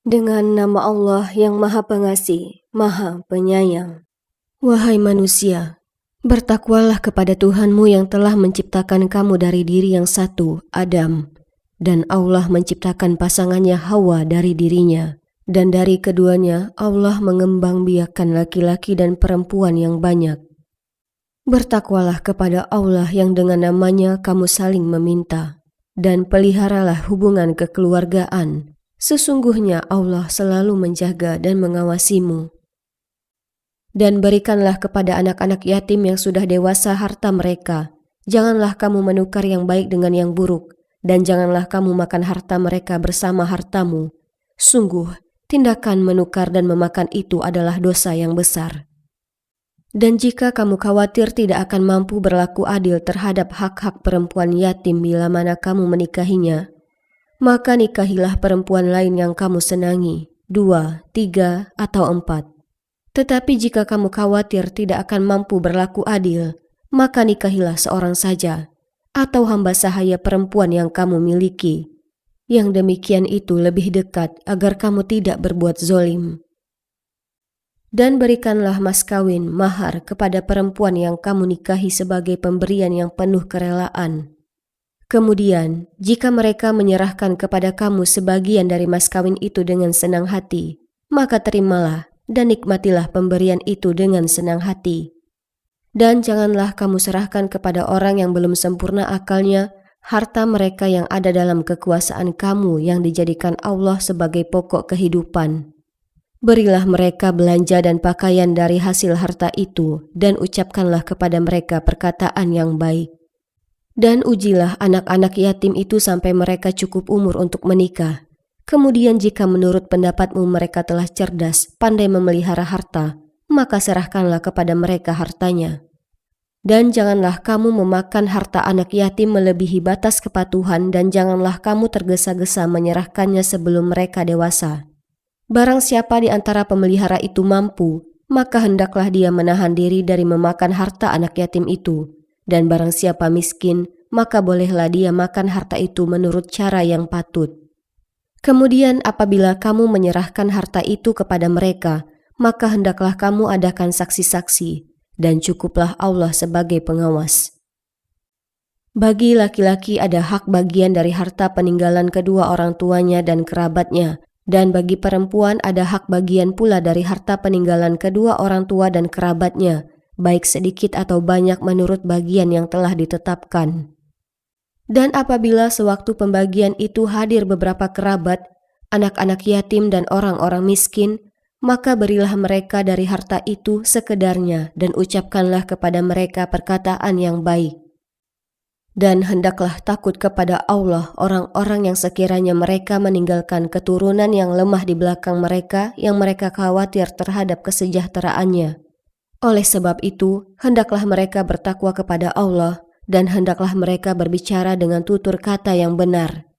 Dengan nama Allah yang Maha Pengasih, Maha Penyayang. Wahai manusia, bertakwalah kepada Tuhanmu yang telah menciptakan kamu dari diri yang satu, Adam, dan Allah menciptakan pasangannya Hawa dari dirinya, dan dari keduanya Allah mengembangbiakkan laki-laki dan perempuan yang banyak. Bertakwalah kepada Allah yang dengan namanya kamu saling meminta, dan peliharalah hubungan kekeluargaan. Sesungguhnya Allah selalu menjaga dan mengawasimu. Dan berikanlah kepada anak-anak yatim yang sudah dewasa harta mereka. Janganlah kamu menukar yang baik dengan yang buruk, dan janganlah kamu makan harta mereka bersama hartamu. Sungguh, tindakan menukar dan memakan itu adalah dosa yang besar. Dan jika kamu khawatir tidak akan mampu berlaku adil terhadap hak-hak perempuan yatim bila mana kamu menikahinya, maka nikahilah perempuan lain yang kamu senangi, 2, 3, atau 4. Tetapi jika kamu khawatir tidak akan mampu berlaku adil, maka nikahilah seorang saja, atau hamba sahaya perempuan yang kamu miliki. Yang demikian itu lebih dekat agar kamu tidak berbuat zolim. Dan berikanlah mas kawin, mahar kepada perempuan yang kamu nikahi sebagai pemberian yang penuh kerelaan. Kemudian, jika mereka menyerahkan kepada kamu sebagian dari mas kawin itu dengan senang hati, maka terimalah dan nikmatilah pemberian itu dengan senang hati. Dan janganlah kamu serahkan kepada orang yang belum sempurna akalnya harta mereka yang ada dalam kekuasaan kamu yang dijadikan Allah sebagai pokok kehidupan. Berilah mereka belanja dan pakaian dari hasil harta itu, dan ucapkanlah kepada mereka perkataan yang baik. Dan ujilah anak-anak yatim itu sampai mereka cukup umur untuk menikah. Kemudian jika menurut pendapatmu mereka telah cerdas, pandai memelihara harta, maka serahkanlah kepada mereka hartanya. Dan janganlah kamu memakan harta anak yatim melebihi batas kepatuhan, dan janganlah kamu tergesa-gesa menyerahkannya sebelum mereka dewasa. Barang siapa di antara pemelihara itu mampu, maka hendaklah dia menahan diri dari memakan harta anak yatim itu. Dan barang siapa miskin, maka bolehlah dia makan harta itu menurut cara yang patut. Kemudian apabila kamu menyerahkan harta itu kepada mereka, maka hendaklah kamu adakan saksi-saksi, dan cukuplah Allah sebagai pengawas. Bagi laki-laki ada hak bagian dari harta peninggalan kedua orang tuanya dan kerabatnya, dan bagi perempuan ada hak bagian pula dari harta peninggalan kedua orang tua dan kerabatnya, baik sedikit atau banyak menurut bagian yang telah ditetapkan. Dan apabila sewaktu pembagian itu hadir beberapa kerabat, anak-anak yatim dan orang-orang miskin, maka berilah mereka dari harta itu sekedarnya dan ucapkanlah kepada mereka perkataan yang baik. Dan hendaklah takut kepada Allah orang-orang yang sekiranya mereka meninggalkan keturunan yang lemah di belakang mereka yang mereka khawatir terhadap kesejahteraannya. Oleh sebab itu, hendaklah mereka bertakwa kepada Allah dan hendaklah mereka berbicara dengan tutur kata yang benar.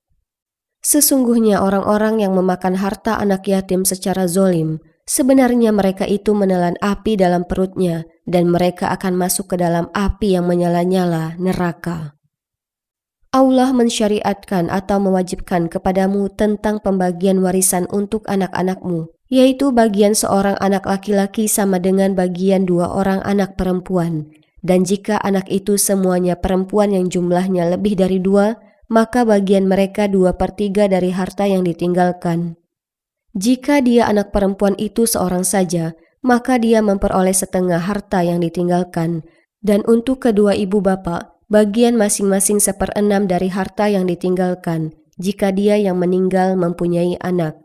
Sesungguhnya orang-orang yang memakan harta anak yatim secara zolim, sebenarnya mereka itu menelan api dalam perutnya dan mereka akan masuk ke dalam api yang menyala-nyala, neraka. Allah mensyariatkan atau mewajibkan kepadamu tentang pembagian warisan untuk anak-anakmu, yaitu bagian seorang anak laki-laki sama dengan bagian 2 orang anak perempuan. Dan jika anak itu semuanya perempuan yang jumlahnya lebih dari 2, maka bagian mereka 2/3 dari harta yang ditinggalkan. Jika dia anak perempuan itu seorang saja, maka dia memperoleh setengah harta yang ditinggalkan. Dan untuk kedua ibu bapak, bagian masing-masing 1/6 dari harta yang ditinggalkan, jika dia yang meninggal mempunyai anak.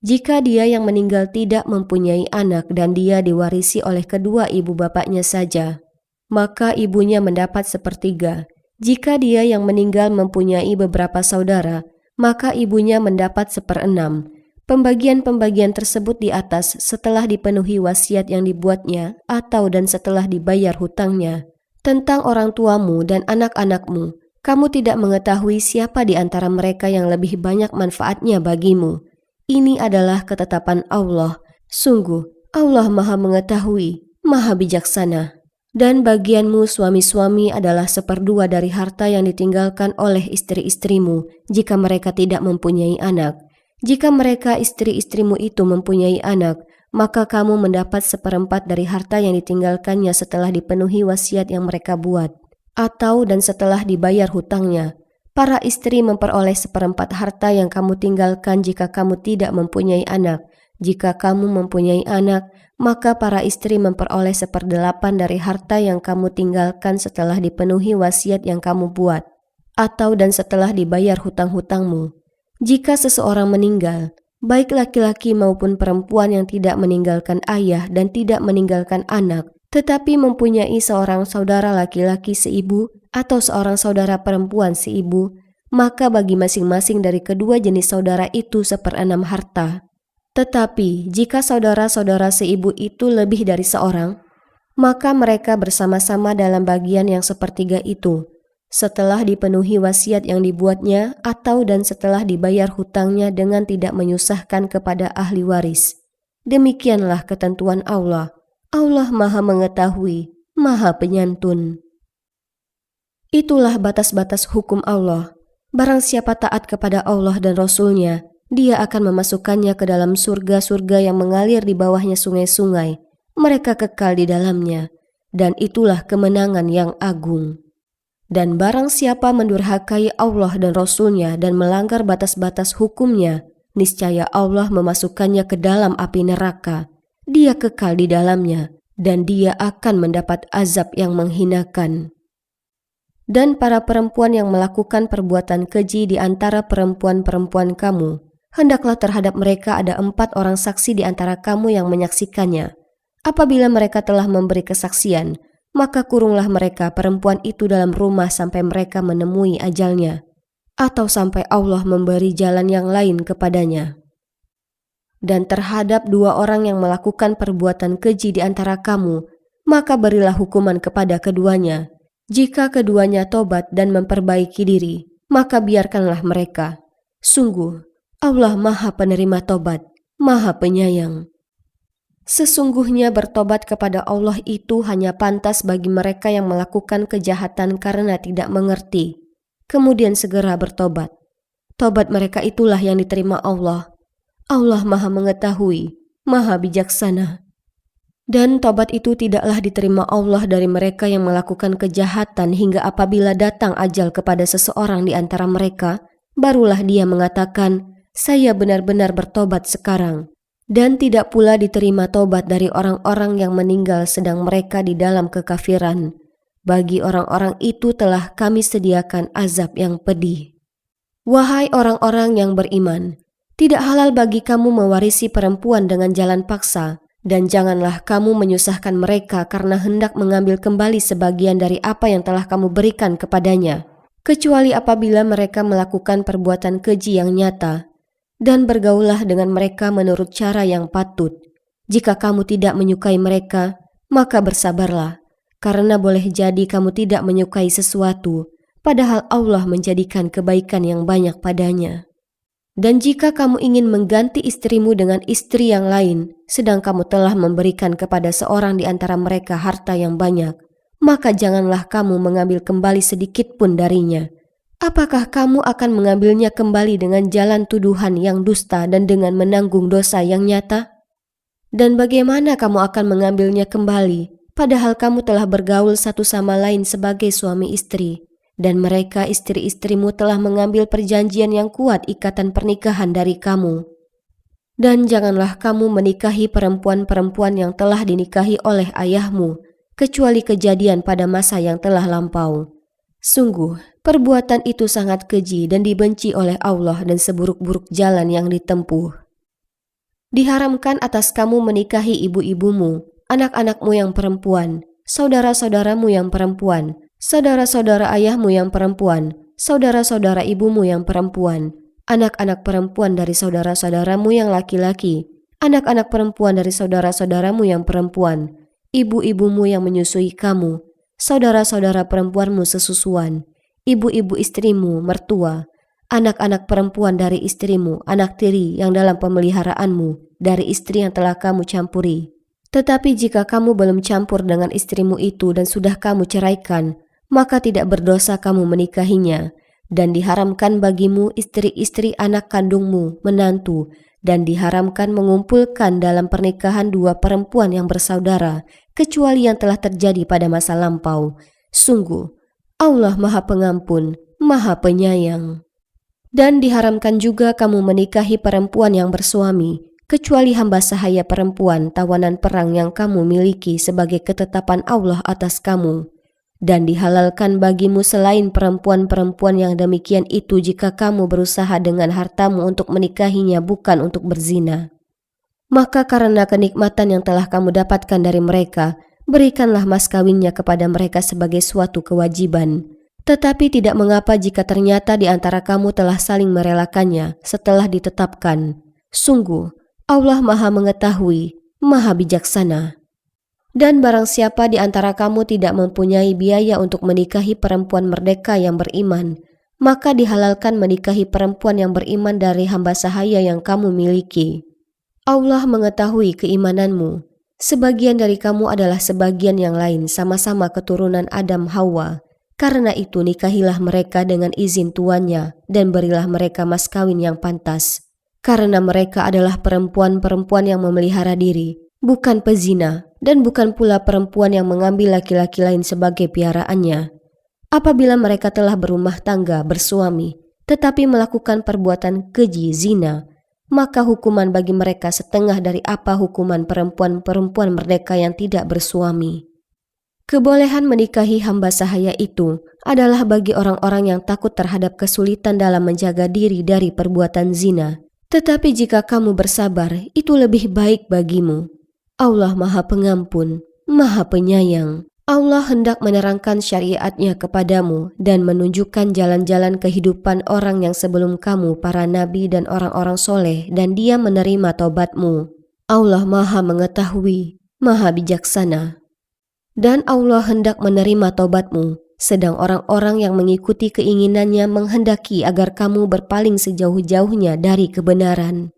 Jika dia yang meninggal tidak mempunyai anak dan dia diwarisi oleh kedua ibu bapaknya saja, maka ibunya mendapat 1/3. Jika dia yang meninggal mempunyai beberapa saudara, maka ibunya mendapat 1/6. Pembagian-pembagian tersebut di atas setelah dipenuhi wasiat yang dibuatnya atau dan setelah dibayar hutangnya. Tentang orang tuamu dan anak-anakmu, kamu tidak mengetahui siapa di antara mereka yang lebih banyak manfaatnya bagimu. Ini adalah ketetapan Allah. Sungguh, Allah Maha Mengetahui, Maha Bijaksana. Dan bagianmu suami-suami adalah 1/2 dari harta yang ditinggalkan oleh istri-istrimu jika mereka tidak mempunyai anak. Jika mereka istri-istrimu itu mempunyai anak, maka kamu mendapat 1/4 dari harta yang ditinggalkannya setelah dipenuhi wasiat yang mereka buat, atau dan setelah dibayar hutangnya. Para istri memperoleh 1/4 harta yang kamu tinggalkan jika kamu tidak mempunyai anak. Jika kamu mempunyai anak, maka para istri memperoleh 1/8 dari harta yang kamu tinggalkan setelah dipenuhi wasiat yang kamu buat, atau dan setelah dibayar hutang-hutangmu. Jika seseorang meninggal, baik laki-laki maupun perempuan yang tidak meninggalkan ayah dan tidak meninggalkan anak, tetapi mempunyai seorang saudara laki-laki seibu atau seorang saudara perempuan seibu, maka bagi masing-masing dari kedua jenis saudara itu 1/6 harta. Tetapi jika saudara-saudara seibu itu lebih dari seorang, maka mereka bersama-sama dalam bagian yang 1/3 itu, setelah dipenuhi wasiat yang dibuatnya atau dan setelah dibayar hutangnya dengan tidak menyusahkan kepada ahli waris. Demikianlah ketentuan Allah. Allah Maha Mengetahui, Maha Penyantun. Itulah batas-batas hukum Allah. Barang siapa taat kepada Allah dan Rasul-Nya, Dia akan memasukkannya ke dalam surga-surga yang mengalir di bawahnya sungai-sungai. Mereka kekal di dalamnya, dan itulah kemenangan yang agung. Dan barang siapa mendurhakai Allah dan Rasul-Nya dan melanggar batas-batas hukum-Nya, niscaya Allah memasukkannya ke dalam api neraka. Dia kekal di dalamnya, dan dia akan mendapat azab yang menghinakan. Dan para perempuan yang melakukan perbuatan keji di antara perempuan-perempuan kamu, hendaklah terhadap mereka ada 4 orang saksi di antara kamu yang menyaksikannya. Apabila mereka telah memberi kesaksian, maka kurunglah mereka perempuan itu dalam rumah sampai mereka menemui ajalnya, atau sampai Allah memberi jalan yang lain kepadanya. Dan terhadap 2 orang yang melakukan perbuatan keji di antara kamu, maka berilah hukuman kepada keduanya. Jika keduanya tobat dan memperbaiki diri, maka biarkanlah mereka. Sungguh, Allah Maha Penerima Tobat, Maha Penyayang. Sesungguhnya bertobat kepada Allah itu hanya pantas bagi mereka yang melakukan kejahatan karena tidak mengerti, kemudian segera bertobat. Tobat mereka itulah yang diterima Allah. Allah Maha Mengetahui, Maha Bijaksana. Dan tobat itu tidaklah diterima Allah dari mereka yang melakukan kejahatan hingga apabila datang ajal kepada seseorang di antara mereka, barulah dia mengatakan, "Saya benar-benar bertobat sekarang." Dan tidak pula diterima tobat dari orang-orang yang meninggal sedang mereka di dalam kekafiran. Bagi orang-orang itu telah kami sediakan azab yang pedih. Wahai orang-orang yang beriman, tidak halal bagi kamu mewarisi perempuan dengan jalan paksa, dan janganlah kamu menyusahkan mereka karena hendak mengambil kembali sebagian dari apa yang telah kamu berikan kepadanya, kecuali apabila mereka melakukan perbuatan keji yang nyata. Dan bergaullah dengan mereka menurut cara yang patut. Jika kamu tidak menyukai mereka, maka bersabarlah, karena boleh jadi kamu tidak menyukai sesuatu, padahal Allah menjadikan kebaikan yang banyak padanya. Dan jika kamu ingin mengganti istrimu dengan istri yang lain, sedang kamu telah memberikan kepada seorang di antara mereka harta yang banyak, maka janganlah kamu mengambil kembali sedikit pun darinya. Apakah kamu akan mengambilnya kembali dengan jalan tuduhan yang dusta dan dengan menanggung dosa yang nyata? Dan bagaimana kamu akan mengambilnya kembali, padahal kamu telah bergaul satu sama lain sebagai suami istri, dan mereka istri-istrimu telah mengambil perjanjian yang kuat ikatan pernikahan dari kamu. Dan janganlah kamu menikahi perempuan-perempuan yang telah dinikahi oleh ayahmu, kecuali kejadian pada masa yang telah lampau. Sungguh, perbuatan itu sangat keji dan dibenci oleh Allah dan seburuk-buruk jalan yang ditempuh. Diharamkan atas kamu menikahi ibu-ibumu, anak-anakmu yang perempuan, saudara-saudaramu yang perempuan, saudara-saudara ayahmu yang perempuan, saudara-saudara ibumu yang perempuan, anak-anak perempuan dari saudara-saudaramu yang laki-laki, anak-anak perempuan dari saudara-saudaramu yang perempuan, ibu-ibumu yang menyusui kamu, saudara-saudara perempuanmu sesusuan, ibu-ibu istrimu, mertua, anak-anak perempuan dari istrimu, anak tiri yang dalam pemeliharaanmu, dari istri yang telah kamu campuri. Tetapi jika kamu belum campur dengan istrimu itu dan sudah kamu ceraikan, maka tidak berdosa kamu menikahinya, Dan diharamkan bagimu istri-istri anak kandungmu, menantu, dan diharamkan mengumpulkan dalam pernikahan dua perempuan yang bersaudara, kecuali yang telah terjadi pada masa lampau. Sungguh, Allah Maha Pengampun, Maha Penyayang. Dan diharamkan juga kamu menikahi perempuan yang bersuami, kecuali hamba sahaya perempuan tawanan perang yang kamu miliki sebagai ketetapan Allah atas kamu. Dan dihalalkan bagimu selain perempuan-perempuan yang demikian itu jika kamu berusaha dengan hartamu untuk menikahinya bukan untuk berzina. Maka karena kenikmatan yang telah kamu dapatkan dari mereka, berikanlah mas kawinnya kepada mereka sebagai suatu kewajiban. Tetapi tidak mengapa jika ternyata di antara kamu telah saling merelakannya setelah ditetapkan. Sungguh, Allah Maha Mengetahui, Maha Bijaksana. Dan barang siapa di antara kamu tidak mempunyai biaya untuk menikahi perempuan merdeka yang beriman, maka dihalalkan menikahi perempuan yang beriman dari hamba sahaya yang kamu miliki. Allah mengetahui keimananmu. Sebagian dari kamu adalah sebagian yang lain, sama-sama keturunan Adam Hawa. Karena itu nikahilah mereka dengan izin tuannya dan berilah mereka mas kawin yang pantas. Karena mereka adalah perempuan-perempuan yang memelihara diri, bukan pezina, dan bukan pula perempuan yang mengambil laki-laki lain sebagai piaraannya. Apabila mereka telah berumah tangga, bersuami, tetapi melakukan perbuatan keji zina, maka hukuman bagi mereka setengah dari apa hukuman perempuan-perempuan merdeka yang tidak bersuami. Kebolehan menikahi hamba sahaya itu adalah bagi orang-orang yang takut terhadap kesulitan dalam menjaga diri dari perbuatan zina. Tetapi jika kamu bersabar, itu lebih baik bagimu. Allah Maha Pengampun, Maha Penyayang. Allah hendak menerangkan syariatnya kepadamu dan menunjukkan jalan-jalan kehidupan orang yang sebelum kamu, para nabi dan orang-orang soleh, dan Dia menerima taubatmu. Allah Maha Mengetahui, Maha Bijaksana. Dan Allah hendak menerima taubatmu, sedang orang-orang yang mengikuti keinginannya menghendaki agar kamu berpaling sejauh-jauhnya dari kebenaran.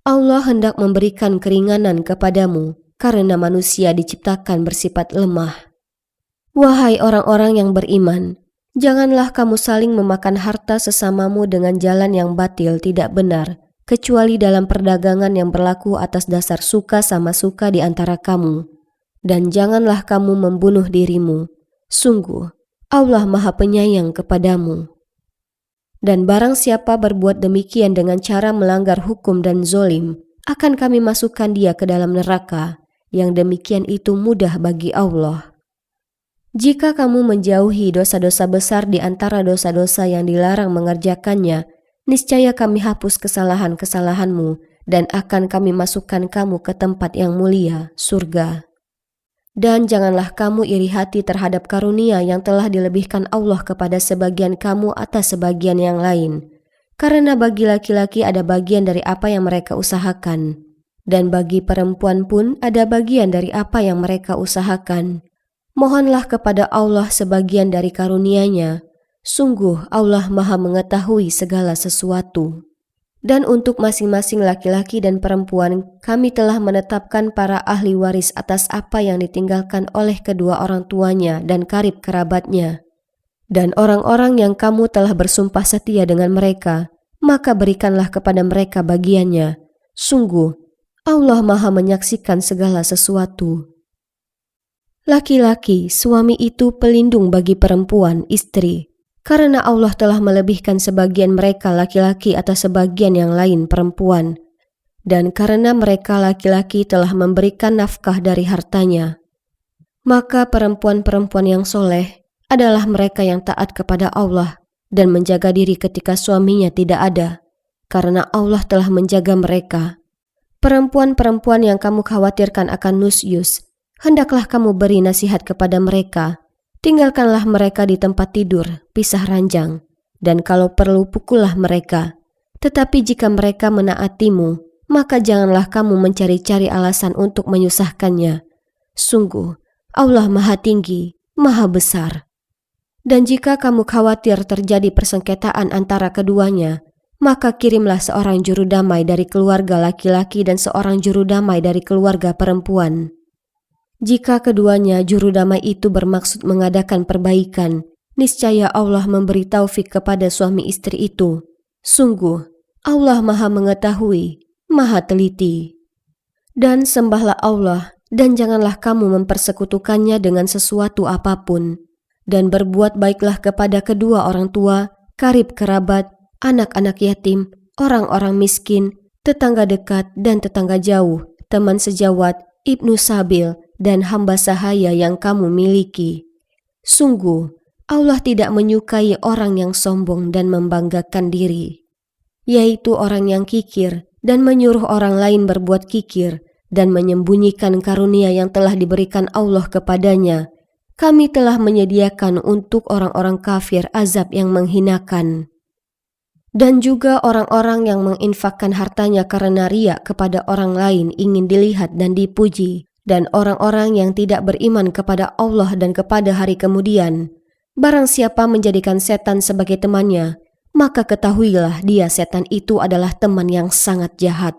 Allah hendak memberikan keringanan kepadamu, karena manusia diciptakan bersifat lemah. Wahai orang-orang yang beriman, janganlah kamu saling memakan harta sesamamu dengan jalan yang batil tidak benar, kecuali dalam perdagangan yang berlaku atas dasar suka sama suka di antara kamu. Dan janganlah kamu membunuh dirimu. Sungguh, Allah Maha Penyayang kepadamu. Dan barang siapa berbuat demikian dengan cara melanggar hukum dan zolim, akan kami masukkan dia ke dalam neraka. Yang demikian itu mudah bagi Allah. Jika kamu menjauhi dosa-dosa besar di antara dosa-dosa yang dilarang mengerjakannya, niscaya kami hapus kesalahan-kesalahanmu dan akan kami masukkan kamu ke tempat yang mulia, surga. Dan janganlah kamu iri hati terhadap karunia yang telah dilebihkan Allah kepada sebagian kamu atas sebagian yang lain. Karena bagi laki-laki ada bagian dari apa yang mereka usahakan. Dan bagi perempuan pun ada bagian dari apa yang mereka usahakan. Mohonlah kepada Allah sebagian dari karunia-Nya. Sungguh Allah Maha Mengetahui segala sesuatu. Dan untuk masing-masing laki-laki dan perempuan, kami telah menetapkan para ahli waris atas apa yang ditinggalkan oleh kedua orang tuanya dan karib kerabatnya. Dan orang-orang yang kamu telah bersumpah setia dengan mereka, maka berikanlah kepada mereka bagiannya. Sungguh, Allah Maha menyaksikan segala sesuatu. Laki-laki, suami itu pelindung bagi perempuan, istri. Karena Allah telah melebihkan sebagian mereka laki-laki atas sebagian yang lain perempuan. Dan karena mereka laki-laki telah memberikan nafkah dari hartanya. Maka perempuan-perempuan yang soleh adalah mereka yang taat kepada Allah dan menjaga diri ketika suaminya tidak ada. Karena Allah telah menjaga mereka. Perempuan-perempuan yang kamu khawatirkan akan nusyus, hendaklah kamu beri nasihat kepada mereka. Tinggalkanlah mereka di tempat tidur, pisah ranjang, dan kalau perlu pukullah mereka. Tetapi jika mereka menaatimu, maka janganlah kamu mencari-cari alasan untuk menyusahkannya. Sungguh, Allah Maha Tinggi, Maha Besar. Dan jika kamu khawatir terjadi persengketaan antara keduanya, maka kirimlah seorang juru damai dari keluarga laki-laki dan seorang juru damai dari keluarga perempuan. Jika keduanya juru damai itu bermaksud mengadakan perbaikan, Niscaya Allah memberi taufik kepada suami istri itu. Sungguh, Allah Maha Mengetahui, Maha Teliti. Dan sembahlah Allah, dan janganlah kamu mempersekutukannya dengan sesuatu apapun. Dan berbuat baiklah kepada kedua orang tua, karib kerabat, anak-anak yatim, orang-orang miskin, tetangga dekat dan tetangga jauh, teman sejawat, ibnu sabil, dan hamba sahaya yang kamu miliki. Sungguh, Allah tidak menyukai orang yang sombong dan membanggakan diri, yaitu orang yang kikir dan menyuruh orang lain berbuat kikir dan menyembunyikan karunia yang telah diberikan Allah kepadanya. Kami telah menyediakan untuk orang-orang kafir azab yang menghinakan. Dan juga orang-orang yang menginfakkan hartanya karena riya kepada orang lain ingin dilihat dan dipuji, dan orang-orang yang tidak beriman kepada Allah dan kepada hari kemudian. Barang siapa menjadikan setan sebagai temannya, maka ketahuilah dia setan itu adalah teman yang sangat jahat.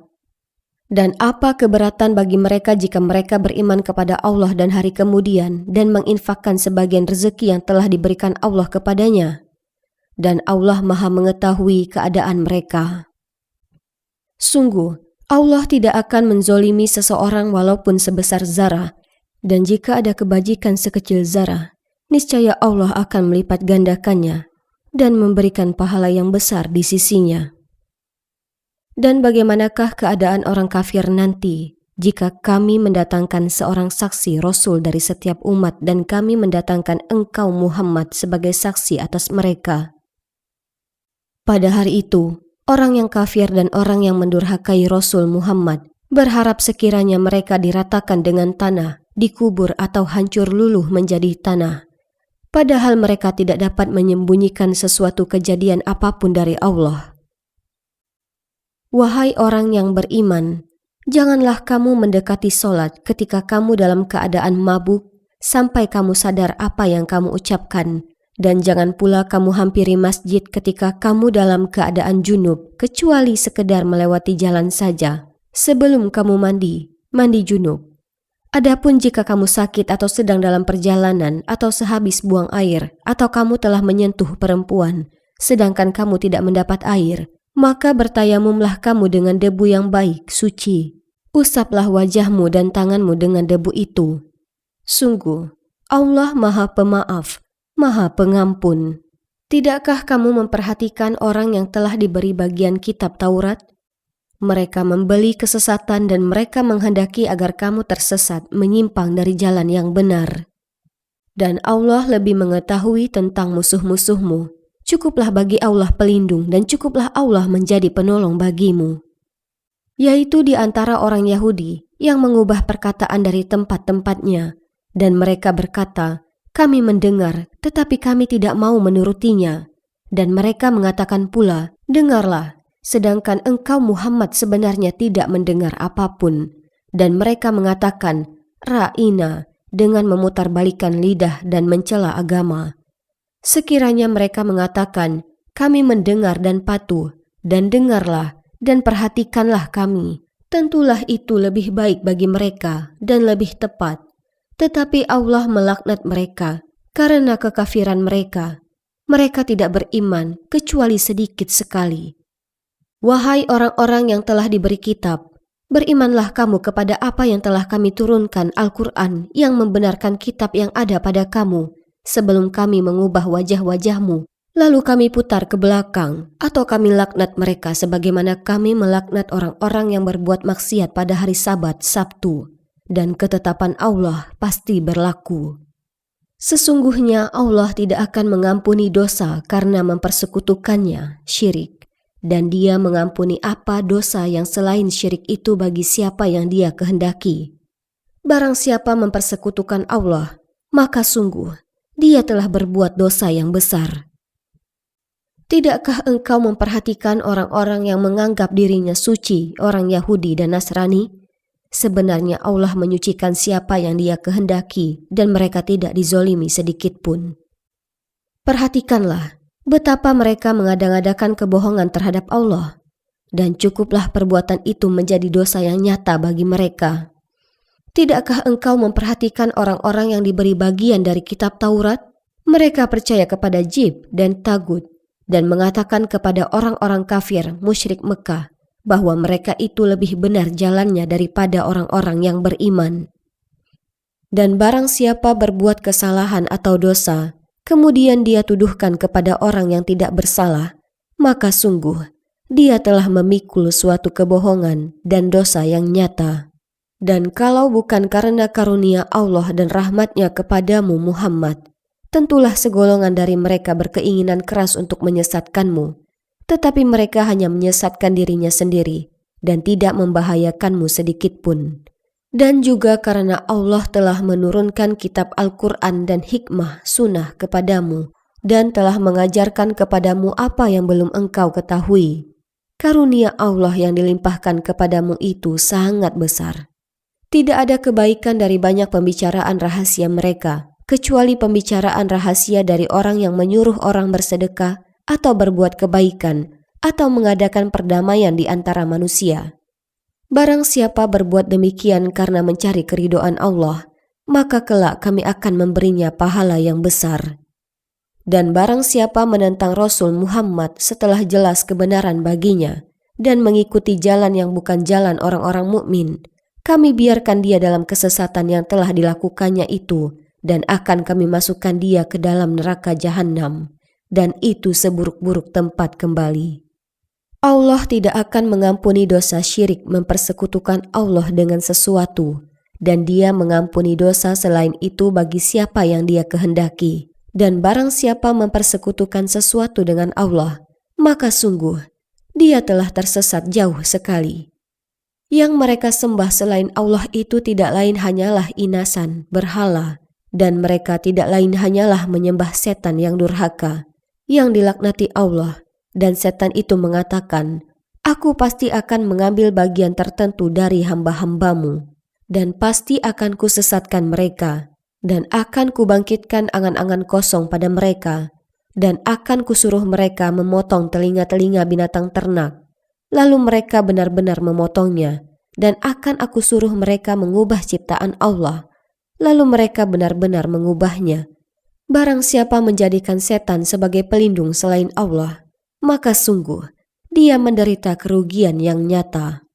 Dan apa keberatan bagi mereka jika mereka beriman kepada Allah dan hari kemudian dan menginfakkan sebagian rezeki yang telah diberikan Allah kepadanya. Dan Allah Maha Mengetahui keadaan mereka. Sungguh, Allah tidak akan menzolimi seseorang walaupun sebesar zarah, dan jika ada kebajikan sekecil zarah, niscaya Allah akan melipat gandakannya dan memberikan pahala yang besar di sisinya. Dan bagaimanakah keadaan orang kafir nanti jika kami mendatangkan seorang saksi Rasul dari setiap umat dan kami mendatangkan engkau Muhammad sebagai saksi atas mereka? Pada hari itu, orang yang kafir dan orang yang mendurhakai Rasul Muhammad berharap sekiranya mereka diratakan dengan tanah, dikubur atau hancur luluh menjadi tanah. Padahal mereka tidak dapat menyembunyikan sesuatu kejadian apapun dari Allah. Wahai orang yang beriman, janganlah kamu mendekati solat ketika kamu dalam keadaan mabuk sampai kamu sadar apa yang kamu ucapkan, dan jangan pula kamu hampiri masjid ketika kamu dalam keadaan junub kecuali sekedar melewati jalan saja sebelum kamu mandi junub. Adapun jika kamu sakit atau sedang dalam perjalanan atau sehabis buang air atau kamu telah menyentuh perempuan sedangkan kamu tidak mendapat air, maka bertayamumlah kamu dengan debu yang baik, suci. Usaplah wajahmu dan tanganmu dengan debu itu. Sungguh, Allah Maha Pemaaf, Maha Pengampun. Tidakkah kamu memperhatikan orang yang telah diberi bagian kitab Taurat? Mereka membeli kesesatan dan mereka menghendaki agar kamu tersesat menyimpang dari jalan yang benar. Dan Allah lebih mengetahui tentang musuh-musuhmu. Cukuplah bagi Allah pelindung dan cukuplah Allah menjadi penolong bagimu. Yaitu di antara orang Yahudi yang mengubah perkataan dari tempat-tempatnya. Dan mereka berkata, kami mendengar tetapi kami tidak mau menurutinya. Dan mereka mengatakan pula, dengarlah. Sedangkan engkau Muhammad sebenarnya tidak mendengar apapun. Dan mereka mengatakan, ra'ina, dengan memutarbalikkan lidah dan mencela agama. Sekiranya mereka mengatakan, kami mendengar dan patuh, dan dengarlah, dan perhatikanlah kami. Tentulah itu lebih baik bagi mereka dan lebih tepat. Tetapi Allah melaknat mereka karena kekafiran mereka. Mereka tidak beriman kecuali sedikit sekali. Wahai orang-orang yang telah diberi kitab, berimanlah kamu kepada apa yang telah kami turunkan Al-Quran yang membenarkan kitab yang ada pada kamu sebelum kami mengubah wajah-wajahmu, lalu kami putar ke belakang atau kami laknat mereka sebagaimana kami melaknat orang-orang yang berbuat maksiat pada hari Sabat, Sabtu, dan ketetapan Allah pasti berlaku. Sesungguhnya Allah tidak akan mengampuni dosa karena mempersekutukannya, syirik. Dan dia mengampuni apa dosa yang selain syirik itu bagi siapa yang dia kehendaki. Barang siapa mempersekutukan Allah, maka sungguh dia telah berbuat dosa yang besar. Tidakkah engkau memperhatikan orang-orang yang menganggap dirinya suci, orang Yahudi dan Nasrani? Sebenarnya Allah menyucikan siapa yang dia kehendaki dan mereka tidak dizolimi sedikit pun. Perhatikanlah betapa mereka mengada-ngadakan kebohongan terhadap Allah, dan cukuplah perbuatan itu menjadi dosa yang nyata bagi mereka. Tidakkah engkau memperhatikan orang-orang yang diberi bagian dari kitab Taurat? Mereka percaya kepada Jib dan Tagut dan mengatakan kepada orang-orang kafir musyrik Mekah bahwa mereka itu lebih benar jalannya daripada orang-orang yang beriman. Dan barang siapa berbuat kesalahan atau dosa, kemudian dia tuduhkan kepada orang yang tidak bersalah, maka sungguh dia telah memikul suatu kebohongan dan dosa yang nyata. Dan kalau bukan karena karunia Allah dan rahmatnya kepadamu Muhammad, tentulah segolongan dari mereka berkeinginan keras untuk menyesatkanmu, tetapi mereka hanya menyesatkan dirinya sendiri dan tidak membahayakanmu sedikit pun. Dan juga karena Allah telah menurunkan kitab Al-Quran dan hikmah sunnah kepadamu dan telah mengajarkan kepadamu apa yang belum engkau ketahui. Karunia Allah yang dilimpahkan kepadamu itu sangat besar. Tidak ada kebaikan dari banyak pembicaraan rahasia mereka, kecuali pembicaraan rahasia dari orang yang menyuruh orang bersedekah atau berbuat kebaikan atau mengadakan perdamaian di antara manusia. Barang siapa berbuat demikian karena mencari keridhaan Allah, maka kelak kami akan memberinya pahala yang besar. Dan barang siapa menentang Rasul Muhammad setelah jelas kebenaran baginya dan mengikuti jalan yang bukan jalan orang-orang mukmin, kami biarkan dia dalam kesesatan yang telah dilakukannya itu dan akan kami masukkan dia ke dalam neraka jahanam, dan itu seburuk-buruk tempat kembali. Allah tidak akan mengampuni dosa syirik mempersekutukan Allah dengan sesuatu, dan Dia mengampuni dosa selain itu bagi siapa yang Dia kehendaki. Dan barang siapa mempersekutukan sesuatu dengan Allah, maka sungguh dia telah tersesat jauh sekali. Yang mereka sembah selain Allah itu tidak lain hanyalah inasan, berhala, dan mereka tidak lain hanyalah menyembah setan yang durhaka, yang dilaknati Allah. Dan setan itu mengatakan, "Aku pasti akan mengambil bagian tertentu dari hamba-hambamu, dan pasti akan kusesatkan mereka, dan akan kubangkitkan angan-angan kosong pada mereka, dan akan kusuruh mereka memotong telinga-telinga binatang ternak, lalu mereka benar-benar memotongnya, dan akan aku suruh mereka mengubah ciptaan Allah, lalu mereka benar-benar mengubahnya. Barang siapa menjadikan setan sebagai pelindung selain Allah, maka sungguh dia menderita kerugian yang nyata."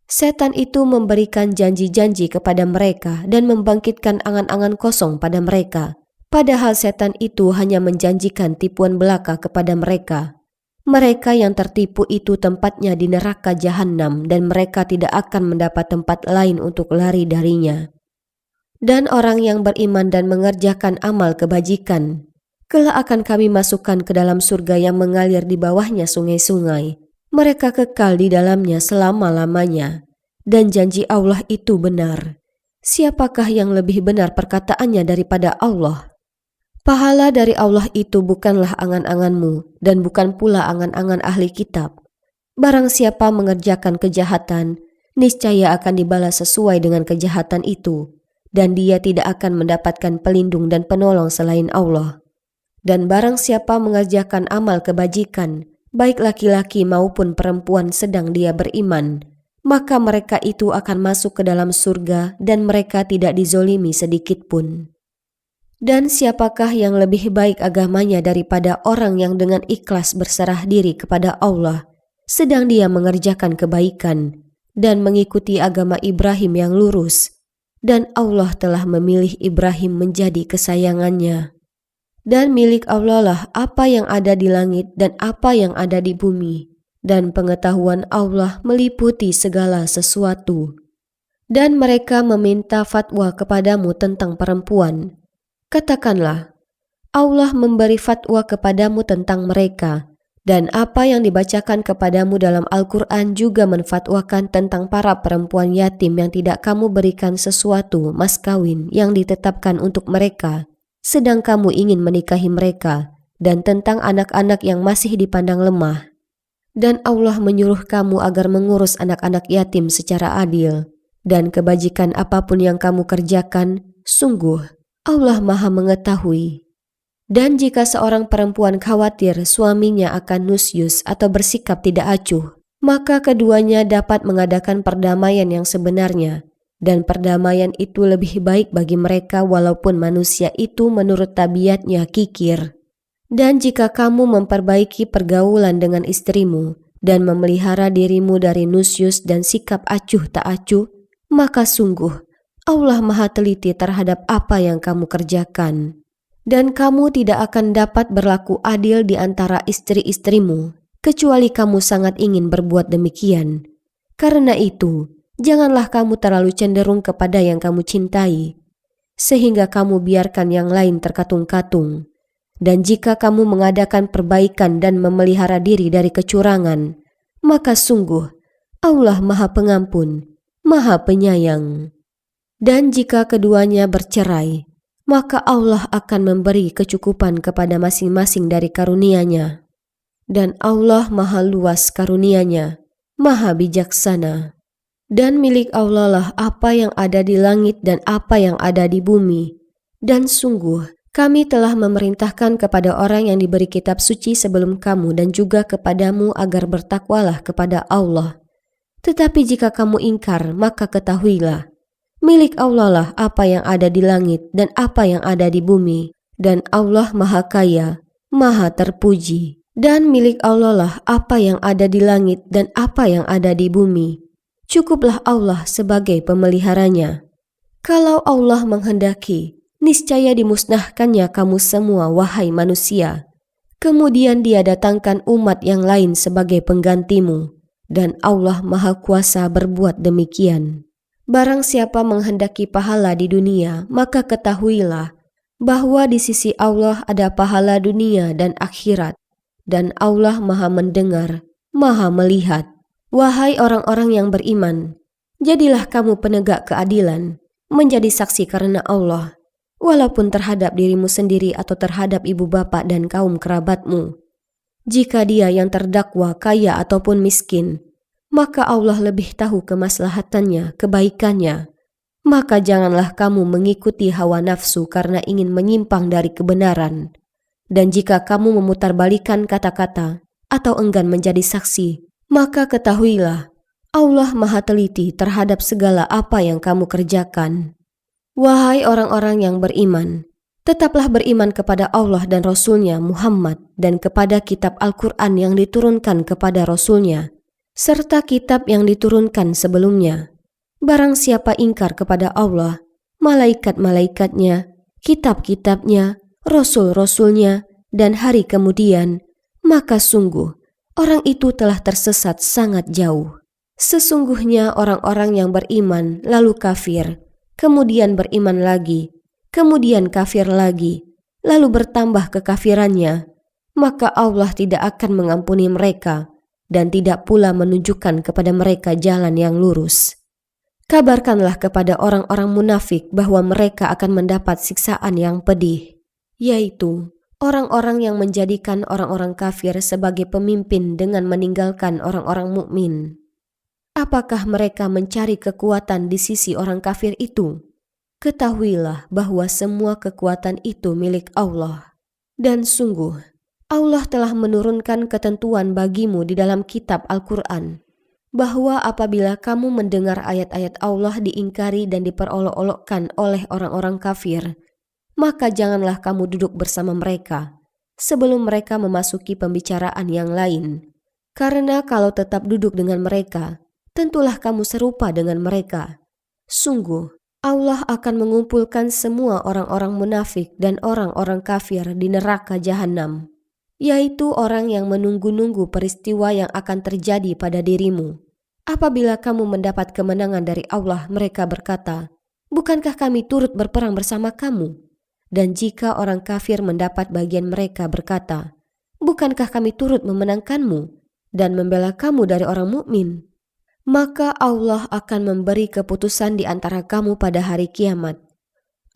Setan itu memberikan janji-janji kepada mereka dan membangkitkan angan-angan kosong pada mereka, padahal setan itu hanya menjanjikan tipuan belaka kepada mereka. Mereka yang tertipu itu tempatnya di neraka jahanam dan mereka tidak akan mendapat tempat lain untuk lari darinya. Dan orang yang beriman dan mengerjakan amal kebajikan, kelak akan kami masukkan ke dalam surga yang mengalir di bawahnya sungai-sungai. Mereka kekal di dalamnya selama-lamanya. Dan janji Allah itu benar. Siapakah yang lebih benar perkataannya daripada Allah? Pahala dari Allah itu bukanlah angan-anganmu dan bukan pula angan-angan ahli kitab. Barang siapa mengerjakan kejahatan, niscaya akan dibalas sesuai dengan kejahatan itu, dan dia tidak akan mendapatkan pelindung dan penolong selain Allah. Dan barang siapa mengerjakan amal kebajikan, baik laki-laki maupun perempuan sedang dia beriman, maka mereka itu akan masuk ke dalam surga dan mereka tidak dizolimi sedikit pun. Dan siapakah yang lebih baik agamanya daripada orang yang dengan ikhlas berserah diri kepada Allah, sedang dia mengerjakan kebaikan dan mengikuti agama Ibrahim yang lurus, dan Allah telah memilih Ibrahim menjadi kesayangannya. Dan milik Allah lah apa yang ada di langit dan apa yang ada di bumi, dan pengetahuan Allah meliputi segala sesuatu. Dan mereka meminta fatwa kepadamu tentang perempuan. Katakanlah, Allah memberi fatwa kepadamu tentang mereka, dan apa yang dibacakan kepadamu dalam Al-Quran juga menfatwakan tentang para perempuan yatim yang tidak kamu berikan sesuatu mas kawin yang ditetapkan untuk mereka, sedang kamu ingin menikahi mereka, dan tentang anak-anak yang masih dipandang lemah. Dan Allah menyuruh kamu agar mengurus anak-anak yatim secara adil, dan kebajikan apapun yang kamu kerjakan, sungguh Allah Maha Mengetahui. Dan jika seorang perempuan khawatir suaminya akan nusyus atau bersikap tidak acuh, maka keduanya dapat mengadakan perdamaian yang sebenarnya, dan perdamaian itu lebih baik bagi mereka walaupun manusia itu menurut tabiatnya kikir. Dan jika kamu memperbaiki pergaulan dengan istrimu dan memelihara dirimu dari nusyus dan sikap acuh tak acuh, maka sungguh Allah Maha teliti terhadap apa yang kamu kerjakan. Dan kamu tidak akan dapat berlaku adil di antara istri-istrimu, kecuali kamu sangat ingin berbuat demikian. Karena itu, janganlah kamu terlalu cenderung kepada yang kamu cintai, sehingga kamu biarkan yang lain terkatung-katung. Dan jika kamu mengadakan perbaikan dan memelihara diri dari kecurangan, maka sungguh Allah Maha Pengampun, Maha Penyayang. Dan jika keduanya bercerai, maka Allah akan memberi kecukupan kepada masing-masing dari karunia-Nya. Dan Allah Maha luas karunia-Nya, Maha bijaksana. Dan milik Allah lah apa yang ada di langit dan apa yang ada di bumi. Dan sungguh, kami telah memerintahkan kepada orang yang diberi kitab suci sebelum kamu dan juga kepadamu agar bertakwalah kepada Allah. Tetapi jika kamu ingkar, maka ketahuilah, milik Allah lah apa yang ada di langit dan apa yang ada di bumi, dan Allah Maha Kaya, Maha Terpuji. Dan milik Allah lah apa yang ada di langit dan apa yang ada di bumi. Cukuplah Allah sebagai pemeliharanya. Kalau Allah menghendaki, niscaya dimusnahkannya kamu semua, wahai manusia. Kemudian Dia datangkan umat yang lain sebagai penggantimu, dan Allah Maha Kuasa berbuat demikian. Barang siapa menghendaki pahala di dunia, maka ketahuilah bahwa di sisi Allah ada pahala dunia dan akhirat, dan Allah Maha mendengar, Maha melihat. Wahai orang-orang yang beriman, jadilah kamu penegak keadilan, menjadi saksi karena Allah, walaupun terhadap dirimu sendiri atau terhadap ibu bapa dan kaum kerabatmu. Jika dia yang terdakwa kaya ataupun miskin, maka Allah lebih tahu kemaslahatannya, kebaikannya. Maka janganlah kamu mengikuti hawa nafsu karena ingin menyimpang dari kebenaran. Dan jika kamu memutarbalikan kata-kata atau enggan menjadi saksi, maka ketahuilah Allah Maha teliti terhadap segala apa yang kamu kerjakan. Wahai orang-orang yang beriman, tetaplah beriman kepada Allah dan Rasul-Nya Muhammad dan kepada kitab Al-Quran yang diturunkan kepada Rasul-Nya, serta kitab yang diturunkan sebelumnya. Barang siapa ingkar kepada Allah, malaikat-malaikatnya, kitab-kitabnya, Rasul-Rasul-Nya, dan hari kemudian, maka sungguh orang itu telah tersesat sangat jauh. Sesungguhnya orang-orang yang beriman lalu kafir, kemudian beriman lagi, kemudian kafir lagi, lalu bertambah kekafirannya, maka Allah tidak akan mengampuni mereka dan tidak pula menunjukkan kepada mereka jalan yang lurus. Kabarkanlah kepada orang-orang munafik bahwa mereka akan mendapat siksaan yang pedih, yaitu orang-orang yang menjadikan orang-orang kafir sebagai pemimpin dengan meninggalkan orang-orang mukmin. Apakah mereka mencari kekuatan di sisi orang kafir itu? Ketahuilah bahwa semua kekuatan itu milik Allah. Dan sungguh, Allah telah menurunkan ketentuan bagimu di dalam kitab Al-Quran, bahwa apabila kamu mendengar ayat-ayat Allah diingkari dan diperolok-olokkan oleh orang-orang kafir, maka janganlah kamu duduk bersama mereka sebelum mereka memasuki pembicaraan yang lain. Karena kalau tetap duduk dengan mereka, tentulah kamu serupa dengan mereka. Sungguh, Allah akan mengumpulkan semua orang-orang munafik dan orang-orang kafir di neraka jahanam, yaitu orang yang menunggu-nunggu peristiwa yang akan terjadi pada dirimu. Apabila kamu mendapat kemenangan dari Allah, mereka berkata, "Bukankah kami turut berperang bersama kamu?" Dan jika orang kafir mendapat bagian mereka berkata, "Bukankah kami turut memenangkanmu dan membela kamu dari orang mukmin?" Maka Allah akan memberi keputusan di antara kamu pada hari kiamat.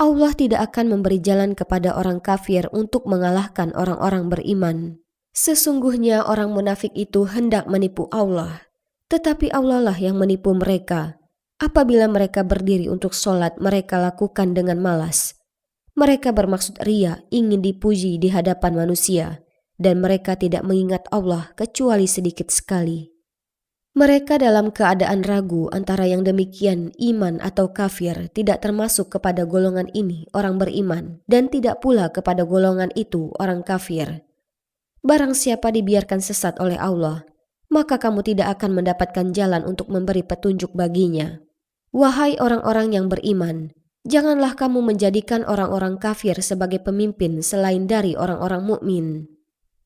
Allah tidak akan memberi jalan kepada orang kafir untuk mengalahkan orang-orang beriman. Sesungguhnya orang munafik itu hendak menipu Allah, tetapi Allah lah yang menipu mereka. Apabila mereka berdiri untuk sholat, mereka lakukan dengan malas. Mereka bermaksud ria, ingin dipuji di hadapan manusia, dan mereka tidak mengingat Allah kecuali sedikit sekali. Mereka dalam keadaan ragu antara yang demikian iman atau kafir, tidak termasuk kepada golongan ini orang beriman dan tidak pula kepada golongan itu orang kafir. Barang siapa dibiarkan sesat oleh Allah, maka kamu tidak akan mendapatkan jalan untuk memberi petunjuk baginya. Wahai orang-orang yang beriman, janganlah kamu menjadikan orang-orang kafir sebagai pemimpin selain dari orang-orang mukmin.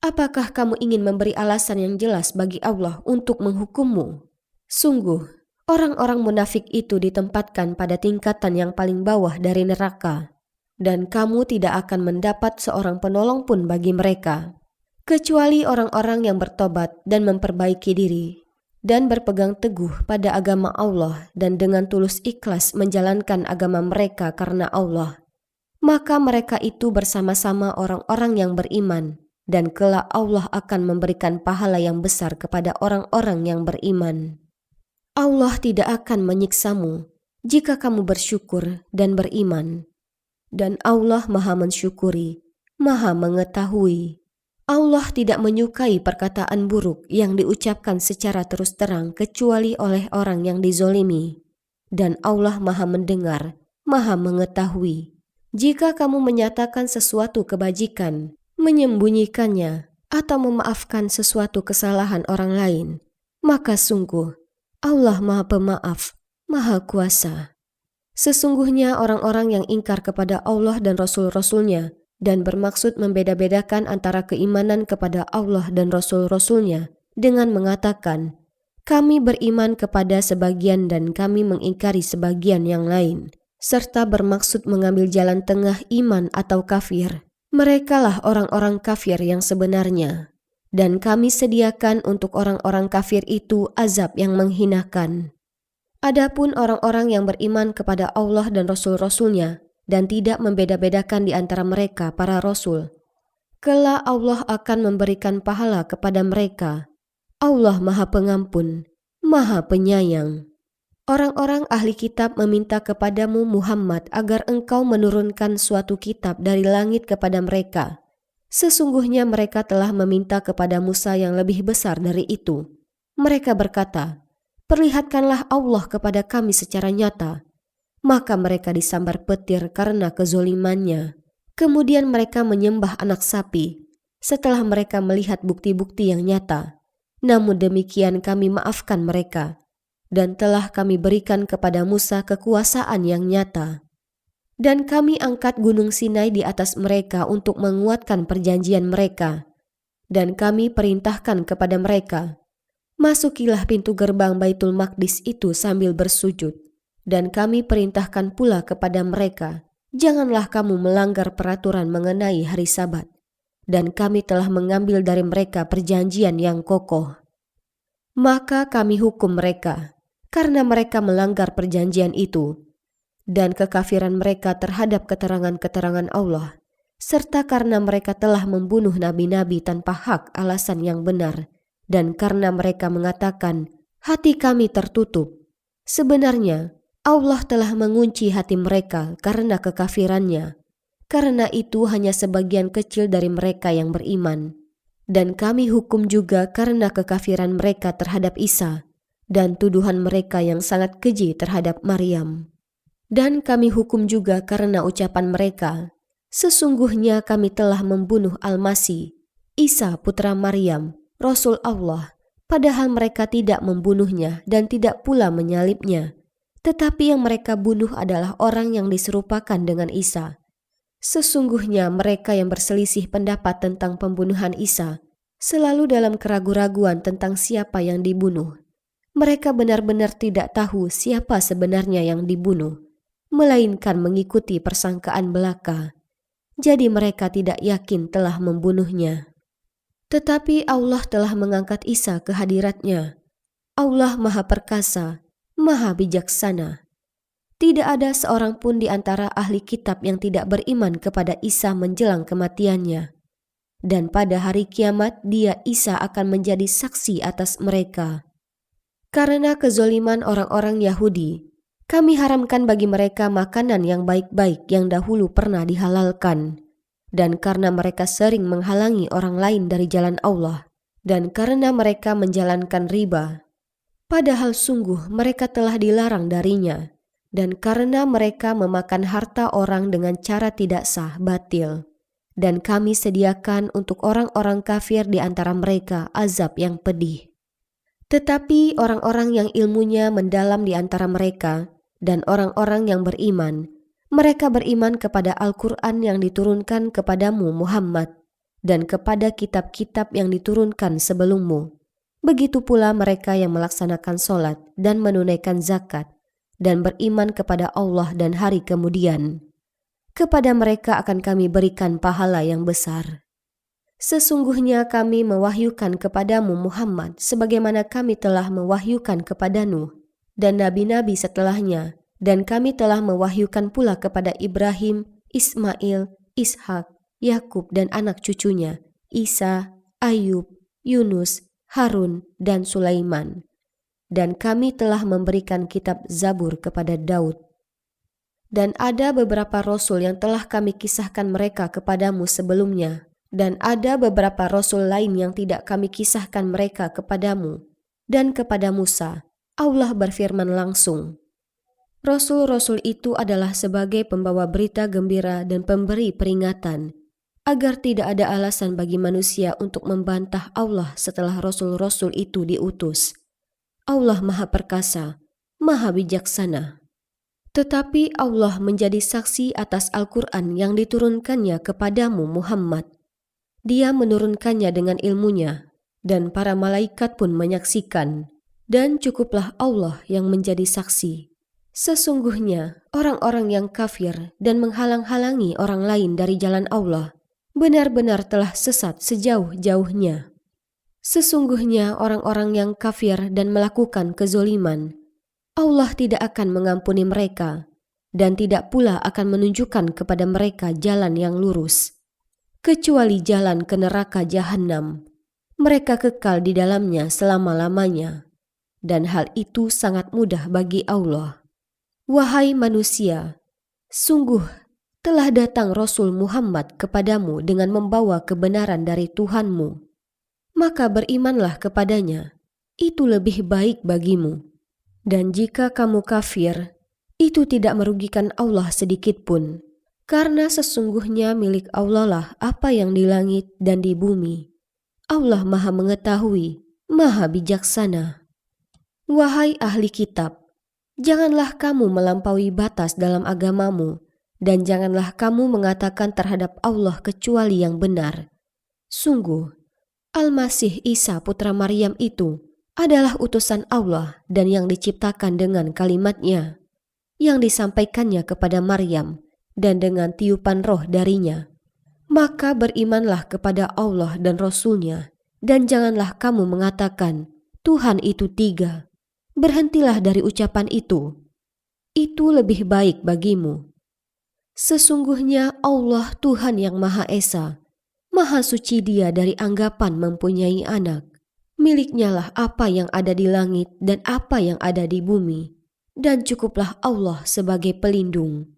Apakah kamu ingin memberi alasan yang jelas bagi Allah untuk menghukummu? Sungguh, orang-orang munafik itu ditempatkan pada tingkatan yang paling bawah dari neraka, dan kamu tidak akan mendapat seorang penolong pun bagi mereka, kecuali orang-orang yang bertobat dan memperbaiki diri, dan berpegang teguh pada agama Allah dan dengan tulus ikhlas menjalankan agama mereka karena Allah. Maka mereka itu bersama-sama orang-orang yang beriman, dan kelak Allah akan memberikan pahala yang besar kepada orang-orang yang beriman. Allah tidak akan menyiksamu jika kamu bersyukur dan beriman. Dan Allah Maha mensyukuri, Maha mengetahui. Allah tidak menyukai perkataan buruk yang diucapkan secara terus terang kecuali oleh orang yang dizolimi. Dan Allah Maha mendengar, Maha mengetahui. Jika kamu menyatakan sesuatu kebajikan, menyembunyikannya, atau memaafkan sesuatu kesalahan orang lain, maka sungguh Allah Maha Pemaaf, Maha Kuasa. Sesungguhnya orang-orang yang ingkar kepada Allah dan Rasul-Rasulnya dan bermaksud membeda-bedakan antara keimanan kepada Allah dan Rasul-Rasulnya dengan mengatakan, kami beriman kepada sebagian dan kami mengingkari sebagian yang lain, serta bermaksud mengambil jalan tengah iman atau kafir, merekalah orang-orang kafir yang sebenarnya. Dan kami sediakan untuk orang-orang kafir itu azab yang menghinakan. Adapun orang-orang yang beriman kepada Allah dan Rasul-Rasulnya dan tidak membeda-bedakan di antara mereka para Rasul, kelak Allah akan memberikan pahala kepada mereka. Allah Maha Pengampun, Maha Penyayang. Orang-orang ahli kitab meminta kepadamu Muhammad agar engkau menurunkan suatu kitab dari langit kepada mereka. Sesungguhnya mereka telah meminta kepada Musa yang lebih besar dari itu. Mereka berkata, perlihatkanlah Allah kepada kami secara nyata. Maka mereka disambar petir karena kezolimannya. Kemudian mereka menyembah anak sapi setelah mereka melihat bukti-bukti yang nyata. Namun demikian kami maafkan mereka. Dan telah kami berikan kepada Musa kekuasaan yang nyata. Dan kami angkat gunung Sinai di atas mereka untuk menguatkan perjanjian mereka. Dan kami perintahkan kepada mereka, masukilah pintu gerbang Baitul Maqdis itu sambil bersujud. Dan kami perintahkan pula kepada mereka, janganlah kamu melanggar peraturan mengenai hari Sabat. Dan kami telah mengambil dari mereka perjanjian yang kokoh. Maka kami hukum mereka, karena mereka melanggar perjanjian itu, dan kekafiran mereka terhadap keterangan-keterangan Allah, serta karena mereka telah membunuh nabi-nabi tanpa hak alasan yang benar, dan karena mereka mengatakan, hati kami tertutup. Sebenarnya, Allah telah mengunci hati mereka karena kekafirannya. Karena itu hanya sebagian kecil dari mereka yang beriman. Dan kami hukum juga karena kekafiran mereka terhadap Isa, dan tuduhan mereka yang sangat keji terhadap Maryam. Dan kami hukum juga karena ucapan mereka, sesungguhnya kami telah membunuh Al-Masih, Isa putra Maryam, Rasul Allah, padahal mereka tidak membunuhnya dan tidak pula menyalibnya. Tetapi yang mereka bunuh adalah orang yang diserupakan dengan Isa. Sesungguhnya mereka yang berselisih pendapat tentang pembunuhan Isa selalu dalam keraguan-raguan tentang siapa yang dibunuh. Mereka benar-benar tidak tahu siapa sebenarnya yang dibunuh, melainkan mengikuti persangkaan belaka. Jadi mereka tidak yakin telah membunuhnya. Tetapi Allah telah mengangkat Isa ke hadiratnya. Allah Maha Perkasa, Maha Bijaksana. Tidak ada seorang pun di antara ahli kitab yang tidak beriman kepada Isa menjelang kematiannya. Dan pada hari kiamat dia Isa akan menjadi saksi atas mereka. Karena kezoliman orang-orang Yahudi, kami haramkan bagi mereka makanan yang baik-baik yang dahulu pernah dihalalkan. Dan karena mereka sering menghalangi orang lain dari jalan Allah, dan karena mereka menjalankan riba, Padahal sungguh mereka telah dilarang darinya, dan karena mereka memakan harta orang dengan cara tidak sah, batil. Dan kami sediakan untuk orang-orang kafir di antara mereka azab yang pedih. Tetapi orang-orang yang ilmunya mendalam di antara mereka dan orang-orang yang beriman, mereka beriman kepada Al-Quran yang diturunkan kepadamu Muhammad dan kepada kitab-kitab yang diturunkan sebelummu. Begitu pula mereka yang melaksanakan sholat dan menunaikan zakat dan beriman kepada Allah dan hari kemudian. Kepada mereka akan kami berikan pahala yang besar. Sesungguhnya kami mewahyukan kepadamu Muhammad sebagaimana kami telah mewahyukan kepada Nuh dan nabi-nabi setelahnya, dan kami telah mewahyukan pula kepada Ibrahim, Ismail, Ishak, Yakub dan anak cucunya, Isa, Ayub, Yunus, Harun, dan Sulaiman. Dan kami telah memberikan kitab Zabur kepada Daud. Dan ada beberapa rasul yang telah kami kisahkan mereka kepadamu sebelumnya, dan ada beberapa rasul lain yang tidak kami kisahkan mereka kepadamu. Dan kepada Musa, Allah berfirman langsung, Rasul-rasul itu adalah sebagai pembawa berita gembira dan pemberi peringatan, agar tidak ada alasan bagi manusia untuk membantah Allah setelah rasul-rasul itu diutus. Allah Maha Perkasa, Maha Bijaksana. Tetapi Allah menjadi saksi atas Al-Quran yang diturunkannya kepadamu Muhammad. Dia menurunkannya dengan ilmunya, dan para malaikat pun menyaksikan, dan cukuplah Allah yang menjadi saksi. Sesungguhnya orang-orang yang kafir dan menghalang-halangi orang lain dari jalan Allah benar-benar telah sesat sejauh-jauhnya. Sesungguhnya orang-orang yang kafir dan melakukan kezoliman, Allah tidak akan mengampuni mereka dan tidak pula akan menunjukkan kepada mereka jalan yang lurus, kecuali jalan ke neraka Jahannam. Mereka kekal di dalamnya selama-lamanya, dan hal itu sangat mudah bagi Allah. Wahai manusia, sungguh telah datang Rasul Muhammad kepadamu dengan membawa kebenaran dari Tuhanmu. Maka berimanlah kepadanya, itu lebih baik bagimu. Dan jika kamu kafir, itu tidak merugikan Allah sedikit pun, karena sesungguhnya milik Allah lah apa yang di langit dan di bumi. Allah Maha Mengetahui, Maha Bijaksana. Wahai ahli kitab, janganlah kamu melampaui batas dalam agamamu, dan janganlah kamu mengatakan terhadap Allah kecuali yang benar. Sungguh, Al-Masih Isa putra Maryam itu adalah utusan Allah dan yang diciptakan dengan kalimatnya, yang disampaikannya kepada Maryam dan dengan tiupan roh darinya. Maka berimanlah kepada Allah dan Rasul-Nya, dan janganlah kamu mengatakan, Tuhan itu tiga. Berhentilah dari ucapan itu. Itu lebih baik bagimu. Sesungguhnya Allah Tuhan yang Maha Esa, Maha suci Dia dari anggapan mempunyai anak. Miliknya lah apa yang ada di langit dan apa yang ada di bumi, dan cukuplah Allah sebagai pelindung.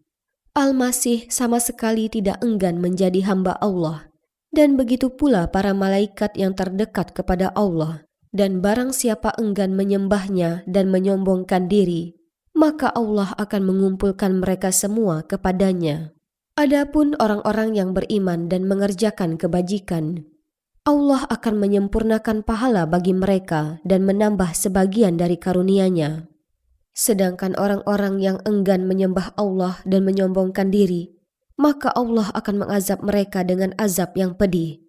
Al-Masih sama sekali tidak enggan menjadi hamba Allah, dan begitu pula para malaikat yang terdekat kepada Allah, dan barang siapa enggan menyembahnya dan menyombongkan diri, maka Allah akan mengumpulkan mereka semua kepadanya. Adapun orang-orang yang beriman dan mengerjakan kebajikan, Allah akan menyempurnakan pahala bagi mereka dan menambah sebagian dari karunia-Nya. Sedangkan orang-orang yang enggan menyembah Allah dan menyombongkan diri, maka Allah akan mengazab mereka dengan azab yang pedih,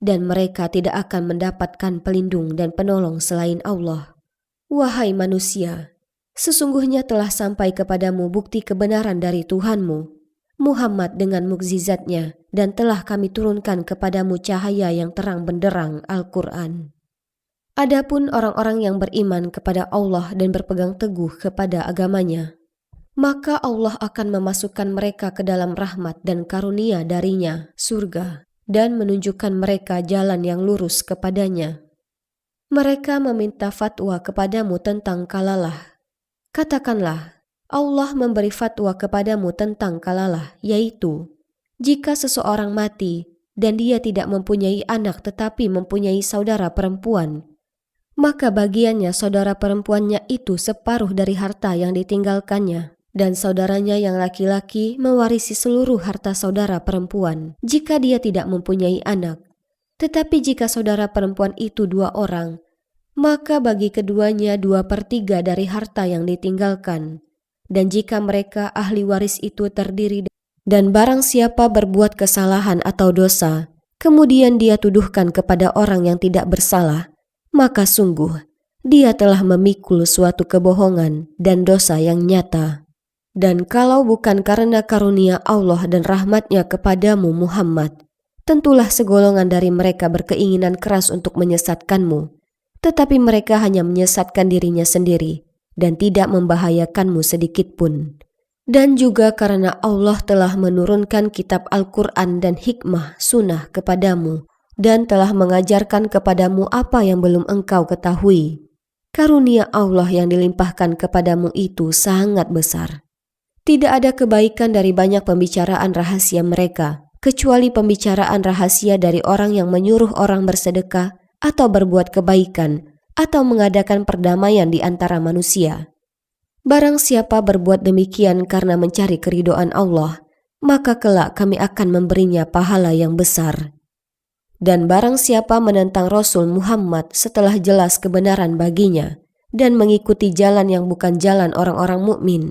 dan mereka tidak akan mendapatkan pelindung dan penolong selain Allah. Wahai manusia, sesungguhnya telah sampai kepadamu bukti kebenaran dari Tuhanmu, Muhammad dengan mukjizatnya, dan telah kami turunkan kepadamu cahaya yang terang benderang Al-Quran. Adapun orang-orang yang beriman kepada Allah dan berpegang teguh kepada agamanya, maka Allah akan memasukkan mereka ke dalam rahmat dan karunia darinya, surga, dan menunjukkan mereka jalan yang lurus kepadanya. Mereka meminta fatwa kepadamu tentang kalalah. Katakanlah, Allah memberi fatwa kepadamu tentang kalalah, yaitu, jika seseorang mati dan dia tidak mempunyai anak tetapi mempunyai saudara perempuan, maka bagiannya saudara perempuannya itu separuh dari harta yang ditinggalkannya, dan saudaranya yang laki-laki mewarisi seluruh harta saudara perempuan jika dia tidak mempunyai anak. Tetapi jika saudara perempuan itu 2 orang, maka bagi keduanya 2/3 dari harta yang ditinggalkan. Dan jika mereka ahli waris itu terdiri dan barang siapa berbuat kesalahan atau dosa, kemudian dia tuduhkan kepada orang yang tidak bersalah, maka sungguh dia telah memikul suatu kebohongan dan dosa yang nyata. Dan kalau bukan karena karunia Allah dan rahmatnya kepadamu Muhammad, tentulah segolongan dari mereka berkeinginan keras untuk menyesatkanmu, tetapi mereka hanya menyesatkan dirinya sendiri dan tidak membahayakanmu sedikit pun. Dan juga karena Allah telah menurunkan kitab Al-Quran dan hikmah sunnah kepadamu, dan telah mengajarkan kepadamu apa yang belum engkau ketahui. Karunia Allah yang dilimpahkan kepadamu itu sangat besar. Tidak ada kebaikan dari banyak pembicaraan rahasia mereka, kecuali pembicaraan rahasia dari orang yang menyuruh orang bersedekah atau berbuat kebaikan atau mengadakan perdamaian di antara manusia. Barang siapa berbuat demikian karena mencari keridhaan Allah, maka kelak kami akan memberinya pahala yang besar. Dan barang siapa menentang Rasul Muhammad setelah jelas kebenaran baginya dan mengikuti jalan yang bukan jalan orang-orang mukmin,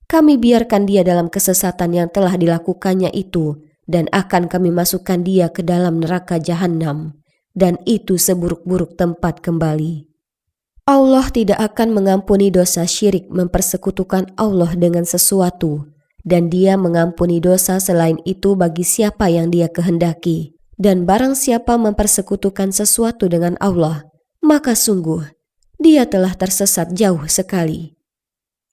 kami biarkan dia dalam kesesatan yang telah dilakukannya itu dan akan kami masukkan dia ke dalam neraka Jahannam, dan itu seburuk-buruk tempat kembali. Allah tidak akan mengampuni dosa syirik mempersekutukan Allah dengan sesuatu, dan Dia mengampuni dosa selain itu bagi siapa yang Dia kehendaki. Dan barang siapa mempersekutukan sesuatu dengan Allah, maka sungguh dia telah tersesat jauh sekali.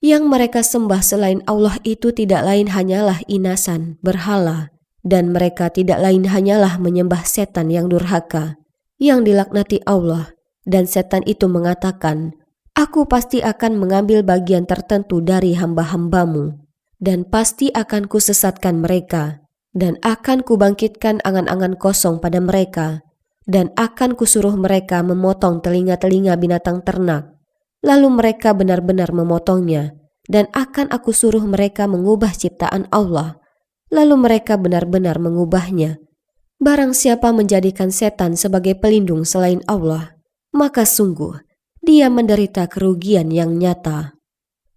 Yang mereka sembah selain Allah itu tidak lain hanyalah inasan, berhala, dan mereka tidak lain hanyalah menyembah setan yang durhaka, yang dilaknati Allah. Dan setan itu mengatakan, "Aku pasti akan mengambil bagian tertentu dari hamba-hambamu, dan pasti akan kusesatkan mereka, dan akan kubangkitkan angan-angan kosong pada mereka, dan akan kusuruh mereka memotong telinga-telinga binatang ternak, lalu mereka benar-benar memotongnya, dan akan aku suruh mereka mengubah ciptaan Allah, lalu mereka benar-benar mengubahnya. Barang siapa menjadikan setan sebagai pelindung selain Allah, maka sungguh dia menderita kerugian yang nyata."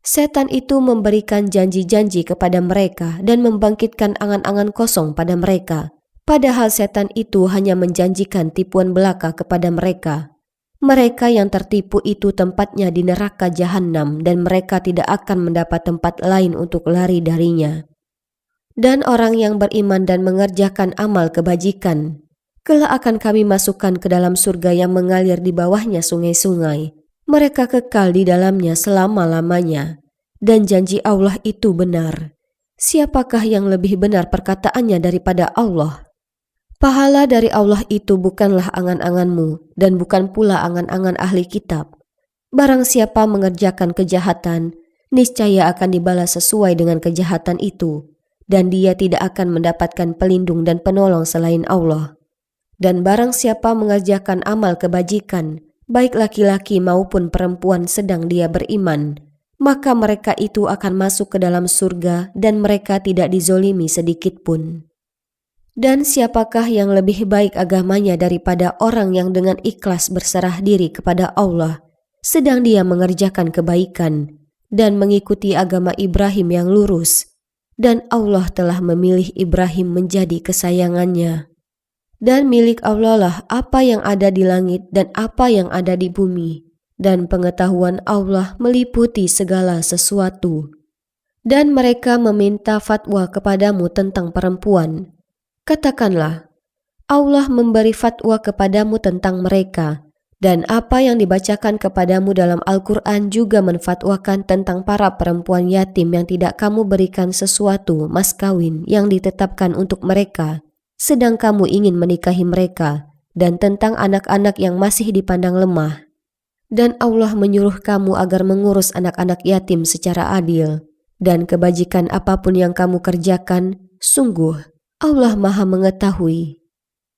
Setan itu memberikan janji-janji kepada mereka dan membangkitkan angan-angan kosong pada mereka, padahal setan itu hanya menjanjikan tipuan belaka kepada mereka. Mereka yang tertipu itu tempatnya di neraka Jahannam, dan mereka tidak akan mendapat tempat lain untuk lari darinya. Dan orang yang beriman dan mengerjakan amal kebajikan, kelak akan kami masukkan ke dalam surga yang mengalir di bawahnya sungai-sungai. Mereka kekal di dalamnya selama-lamanya. Dan janji Allah itu benar. Siapakah yang lebih benar perkataannya daripada Allah? Pahala dari Allah itu bukanlah angan-anganmu dan bukan pula angan-angan ahli kitab. Barang siapa mengerjakan kejahatan, niscaya akan dibalas sesuai dengan kejahatan itu, dan dia tidak akan mendapatkan pelindung dan penolong selain Allah. Dan barang siapa mengerjakan amal kebajikan, baik laki-laki maupun perempuan sedang dia beriman, maka mereka itu akan masuk ke dalam surga dan mereka tidak dizolimi sedikit pun. Dan siapakah yang lebih baik agamanya daripada orang yang dengan ikhlas berserah diri kepada Allah, sedang dia mengerjakan kebaikan dan mengikuti agama Ibrahim yang lurus, dan Allah telah memilih Ibrahim menjadi kesayangannya. Dan milik Allah lah apa yang ada di langit dan apa yang ada di bumi, dan pengetahuan Allah meliputi segala sesuatu. Dan mereka meminta fatwa kepadamu tentang perempuan. Katakanlah, Allah memberi fatwa kepadamu tentang mereka, dan apa yang dibacakan kepadamu dalam Al-Quran juga menfatwakan tentang para perempuan yatim yang tidak kamu berikan sesuatu mas kawin yang ditetapkan untuk mereka, sedang kamu ingin menikahi mereka, dan tentang anak-anak yang masih dipandang lemah. Dan Allah menyuruh kamu agar mengurus anak-anak yatim secara adil, dan kebajikan apapun yang kamu kerjakan, sungguh Allah Maha Mengetahui.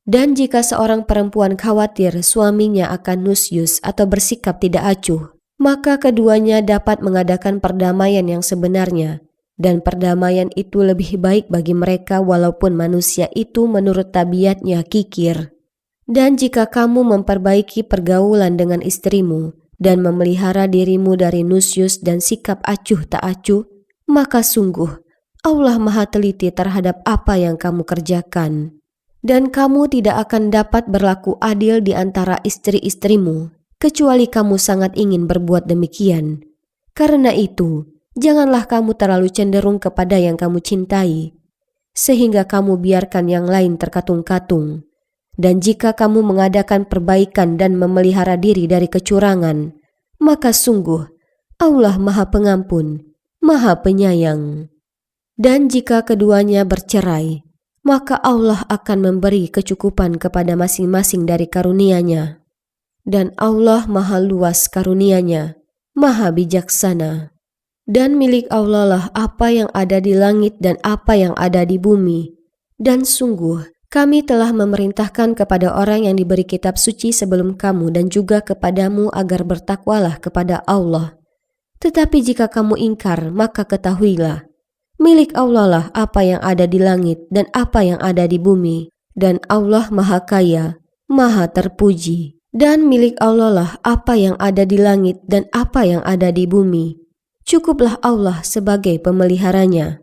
Dan jika seorang perempuan khawatir suaminya akan nusyus atau bersikap tidak acuh, maka keduanya dapat mengadakan perdamaian yang sebenarnya, dan perdamaian itu lebih baik bagi mereka walaupun manusia itu menurut tabiatnya kikir. Dan jika kamu memperbaiki pergaulan dengan istrimu dan memelihara dirimu dari nusyus dan sikap acuh tak acuh, maka sungguh Allah Maha Teliti terhadap apa yang kamu kerjakan. Dan kamu tidak akan dapat berlaku adil di antara istri-istrimu, kecuali kamu sangat ingin berbuat demikian. Karena itu, janganlah kamu terlalu cenderung kepada yang kamu cintai, sehingga kamu biarkan yang lain terkatung-katung. Dan jika kamu mengadakan perbaikan dan memelihara diri dari kecurangan, maka sungguh Allah Maha Pengampun, Maha Penyayang. Dan jika keduanya bercerai, maka Allah akan memberi kecukupan kepada masing-masing dari karunia-Nya. Dan Allah Maha Luas karunia-Nya, Maha Bijaksana. Dan milik Allah lah apa yang ada di langit dan apa yang ada di bumi. Dan sungguh, kami telah memerintahkan kepada orang yang diberi kitab suci sebelum kamu dan juga kepadamu agar bertakwalah kepada Allah. Tetapi jika kamu ingkar, maka ketahuilah, milik Allah lah apa yang ada di langit dan apa yang ada di bumi, dan Allah Maha Kaya, Maha Terpuji. Dan milik Allah lah apa yang ada di langit dan apa yang ada di bumi. Cukuplah Allah sebagai pemeliharanya.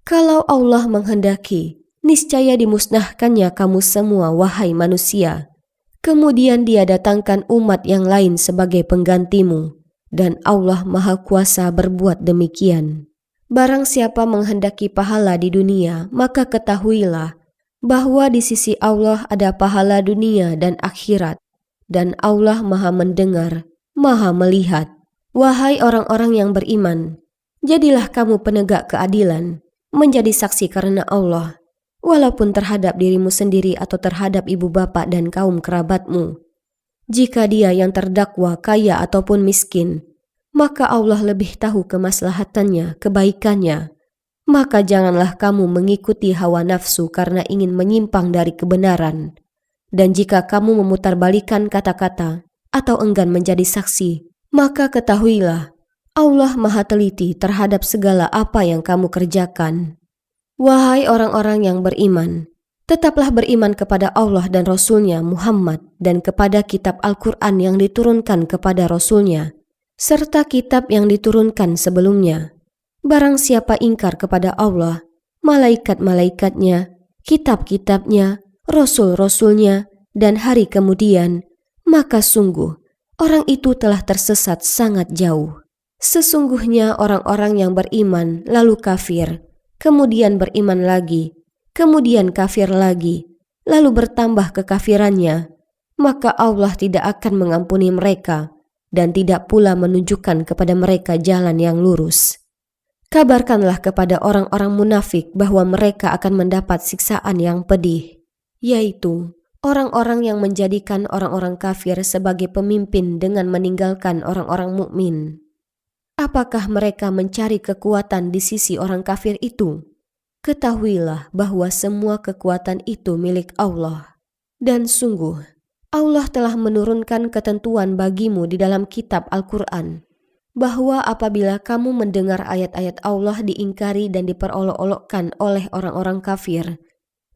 Kalau Allah menghendaki, niscaya dimusnahkannya kamu semua, wahai manusia. Kemudian Dia datangkan umat yang lain sebagai penggantimu, dan Allah Maha Kuasa berbuat demikian. Barang siapa menghendaki pahala di dunia, maka ketahuilah bahwa di sisi Allah ada pahala dunia dan akhirat, dan Allah Maha Mendengar, Maha Melihat. Wahai orang-orang yang beriman, jadilah kamu penegak keadilan, menjadi saksi karena Allah, walaupun terhadap dirimu sendiri atau terhadap ibu bapak dan kaum kerabatmu. Jika dia yang terdakwa kaya ataupun miskin, maka Allah lebih tahu kemaslahatannya, kebaikannya. Maka janganlah kamu mengikuti hawa nafsu karena ingin menyimpang dari kebenaran. Dan jika kamu memutarbalikan kata-kata atau enggan menjadi saksi, maka ketahuilah Allah Maha Teliti terhadap segala apa yang kamu kerjakan. Wahai orang-orang yang beriman, tetaplah beriman kepada Allah dan Rasul-Nya Muhammad dan kepada kitab Al-Quran yang diturunkan kepada Rasul-Nya, serta kitab yang diturunkan sebelumnya. Barang siapa ingkar kepada Allah, malaikat-malaikatnya, kitab-kitabnya, Rasul-Rasul-Nya, dan hari kemudian, maka sungguh orang itu telah tersesat sangat jauh. Sesungguhnya orang-orang yang beriman lalu kafir, kemudian beriman lagi, kemudian kafir lagi, lalu bertambah kekafirannya, maka Allah tidak akan mengampuni mereka dan tidak pula menunjukkan kepada mereka jalan yang lurus. Kabarkanlah kepada orang-orang munafik bahwa mereka akan mendapat siksaan yang pedih, yaitu orang-orang yang menjadikan orang-orang kafir sebagai pemimpin dengan meninggalkan orang-orang mukmin. Apakah mereka mencari kekuatan di sisi orang kafir itu? Ketahuilah bahwa semua kekuatan itu milik Allah. Dan sungguh, Allah telah menurunkan ketentuan bagimu di dalam kitab Al-Quran, bahwa apabila kamu mendengar ayat-ayat Allah diingkari dan diperolok-olokkan oleh orang-orang kafir,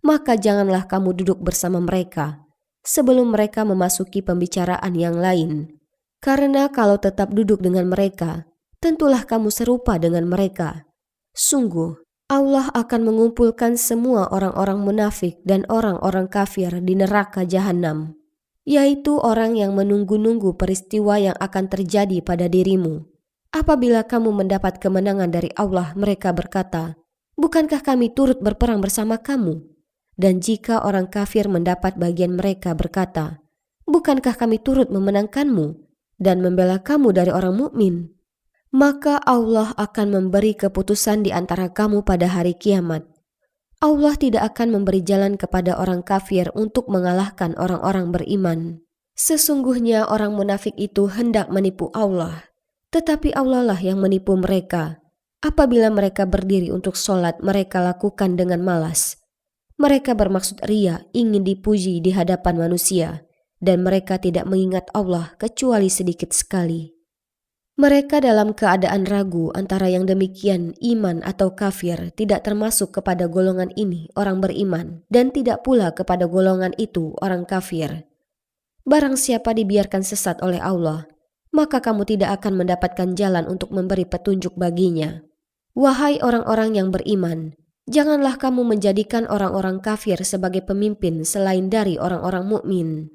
maka janganlah kamu duduk bersama mereka sebelum mereka memasuki pembicaraan yang lain. Karena kalau tetap duduk dengan mereka, tentulah kamu serupa dengan mereka. Sungguh, Allah akan mengumpulkan semua orang-orang munafik dan orang-orang kafir di neraka jahanam, yaitu orang yang menunggu-nunggu peristiwa yang akan terjadi pada dirimu. Apabila kamu mendapat kemenangan dari Allah, mereka berkata, "Bukankah kami turut berperang bersama kamu?" Dan jika orang kafir mendapat bagian, mereka berkata, "Bukankah kami turut memenangkanmu dan membela kamu dari orang mukmin?" Maka Allah akan memberi keputusan di antara kamu pada hari kiamat. Allah tidak akan memberi jalan kepada orang kafir untuk mengalahkan orang-orang beriman. Sesungguhnya orang munafik itu hendak menipu Allah, tetapi Allah lah yang menipu mereka. Apabila mereka berdiri untuk sholat, mereka lakukan dengan malas. Mereka bermaksud ria, ingin dipuji di hadapan manusia, dan mereka tidak mengingat Allah kecuali sedikit sekali. Mereka dalam keadaan ragu antara yang demikian iman atau kafir, tidak termasuk kepada golongan ini orang beriman, dan tidak pula kepada golongan itu orang kafir. Barang siapa dibiarkan sesat oleh Allah, maka kamu tidak akan mendapatkan jalan untuk memberi petunjuk baginya. Wahai orang-orang yang beriman, janganlah kamu menjadikan orang-orang kafir sebagai pemimpin selain dari orang-orang mukmin.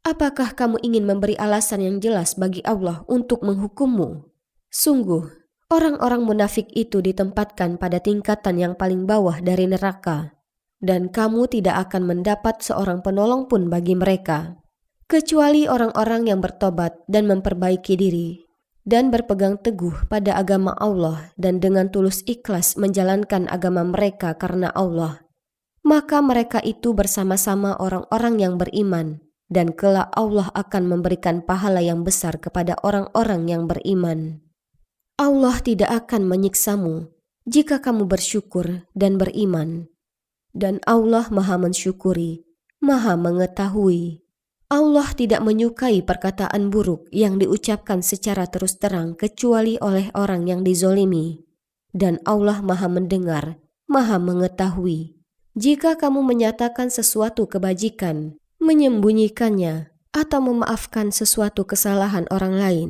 Apakah kamu ingin memberi alasan yang jelas bagi Allah untuk menghukummu? Sungguh, orang-orang munafik itu ditempatkan pada tingkatan yang paling bawah dari neraka, dan kamu tidak akan mendapat seorang penolong pun bagi mereka, kecuali orang-orang yang bertobat dan memperbaiki diri, dan berpegang teguh pada agama Allah dan dengan tulus ikhlas menjalankan agama mereka karena Allah. Maka mereka itu bersama-sama orang-orang yang beriman, dan kelak Allah akan memberikan pahala yang besar kepada orang-orang yang beriman. Allah tidak akan menyiksamu jika kamu bersyukur dan beriman. Dan Allah Maha mensyukuri, Maha mengetahui. Allah tidak menyukai perkataan buruk yang diucapkan secara terus terang kecuali oleh orang yang dizolimi. Dan Allah Maha mendengar, Maha mengetahui. Jika kamu menyatakan sesuatu kebajikan, menyembunyikannya, atau memaafkan sesuatu kesalahan orang lain,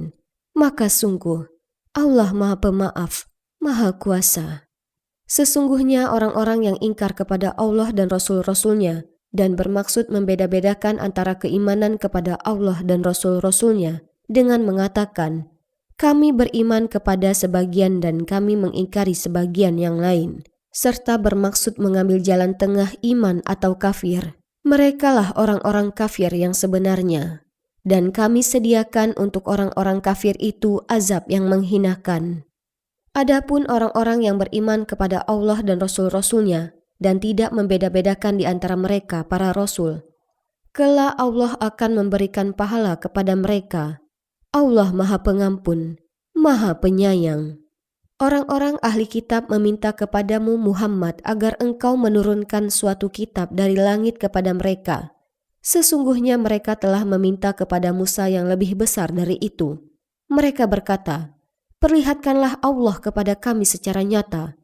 maka sungguh Allah Maha Pemaaf, Maha Kuasa. Sesungguhnya orang-orang yang ingkar kepada Allah dan Rasul-Rasulnya dan bermaksud membeda-bedakan antara keimanan kepada Allah dan Rasul-Rasulnya dengan mengatakan, kami beriman kepada sebagian dan kami mengingkari sebagian yang lain, serta bermaksud mengambil jalan tengah iman atau kafir, merekalah orang-orang kafir yang sebenarnya. Dan kami sediakan untuk orang-orang kafir itu azab yang menghinakan. Adapun orang-orang yang beriman kepada Allah dan Rasul-Rasulnya dan tidak membeda-bedakan di antara mereka para Rasul, kelak Allah akan memberikan pahala kepada mereka. Allah Maha Pengampun, Maha Penyayang. Orang-orang ahli kitab meminta kepadamu Muhammad agar engkau menurunkan suatu kitab dari langit kepada mereka. Sesungguhnya mereka telah meminta kepada Musa yang lebih besar dari itu. Mereka berkata, perlihatkanlah Allah kepada kami secara nyata.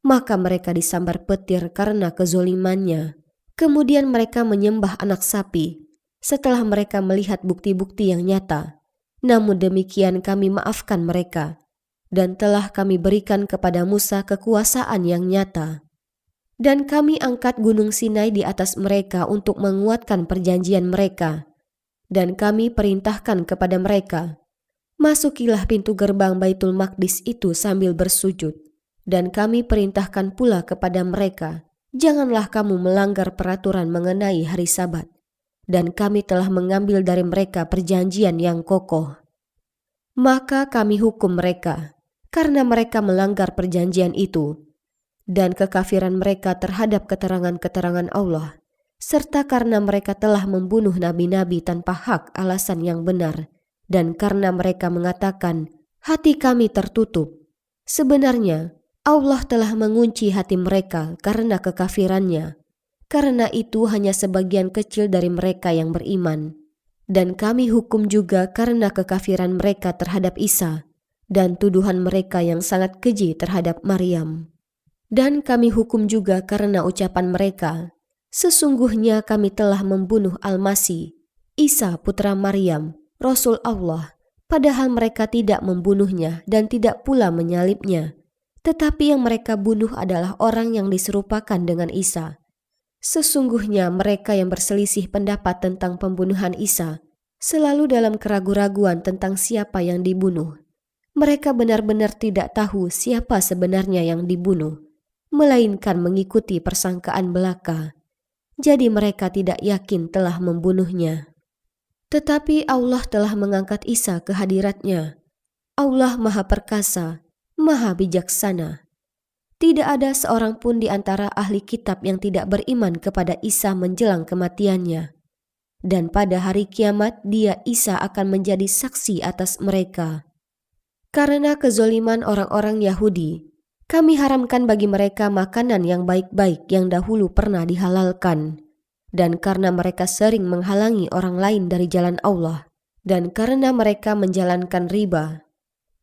Maka mereka disambar petir karena kezolimannya. Kemudian mereka menyembah anak sapi setelah mereka melihat bukti-bukti yang nyata. Namun demikian kami maafkan mereka. Dan telah kami berikan kepada Musa kekuasaan yang nyata. Dan kami angkat gunung Sinai di atas mereka untuk menguatkan perjanjian mereka. Dan kami perintahkan kepada mereka, masukilah pintu gerbang Baitul Maqdis itu sambil bersujud. Dan kami perintahkan pula kepada mereka, janganlah kamu melanggar peraturan mengenai hari Sabat. Dan kami telah mengambil dari mereka perjanjian yang kokoh. Maka kami hukum mereka, karena mereka melanggar perjanjian itu, dan kekafiran mereka terhadap keterangan-keterangan Allah, serta karena mereka telah membunuh nabi-nabi tanpa hak alasan yang benar, dan karena mereka mengatakan, hati kami tertutup. Sebenarnya, Allah telah mengunci hati mereka karena kekafirannya. Karena itu hanya sebagian kecil dari mereka yang beriman. Dan kami hukum juga karena kekafiran mereka terhadap Isa, dan tuduhan mereka yang sangat keji terhadap Maryam. Dan kami hukum juga karena ucapan mereka, sesungguhnya kami telah membunuh Al-Masih, Isa putra Maryam, Rasul Allah, padahal mereka tidak membunuhnya dan tidak pula menyalibnya. Tetapi yang mereka bunuh adalah orang yang diserupakan dengan Isa. Sesungguhnya mereka yang berselisih pendapat tentang pembunuhan Isa selalu dalam keraguan-raguan tentang siapa yang dibunuh. Mereka benar-benar tidak tahu siapa sebenarnya yang dibunuh, melainkan mengikuti persangkaan belaka. Jadi mereka tidak yakin telah membunuhnya. Tetapi Allah telah mengangkat Isa ke hadiratnya. Allah Maha Perkasa, Maha Bijaksana. Tidak ada seorang pun di antara ahli kitab yang tidak beriman kepada Isa menjelang kematiannya. Dan pada hari kiamat dia Isa akan menjadi saksi atas mereka. Karena kezoliman orang-orang Yahudi, Kami haramkan bagi mereka makanan yang baik-baik yang dahulu pernah dihalalkan. Dan karena mereka sering menghalangi orang lain dari jalan Allah, dan karena mereka menjalankan riba,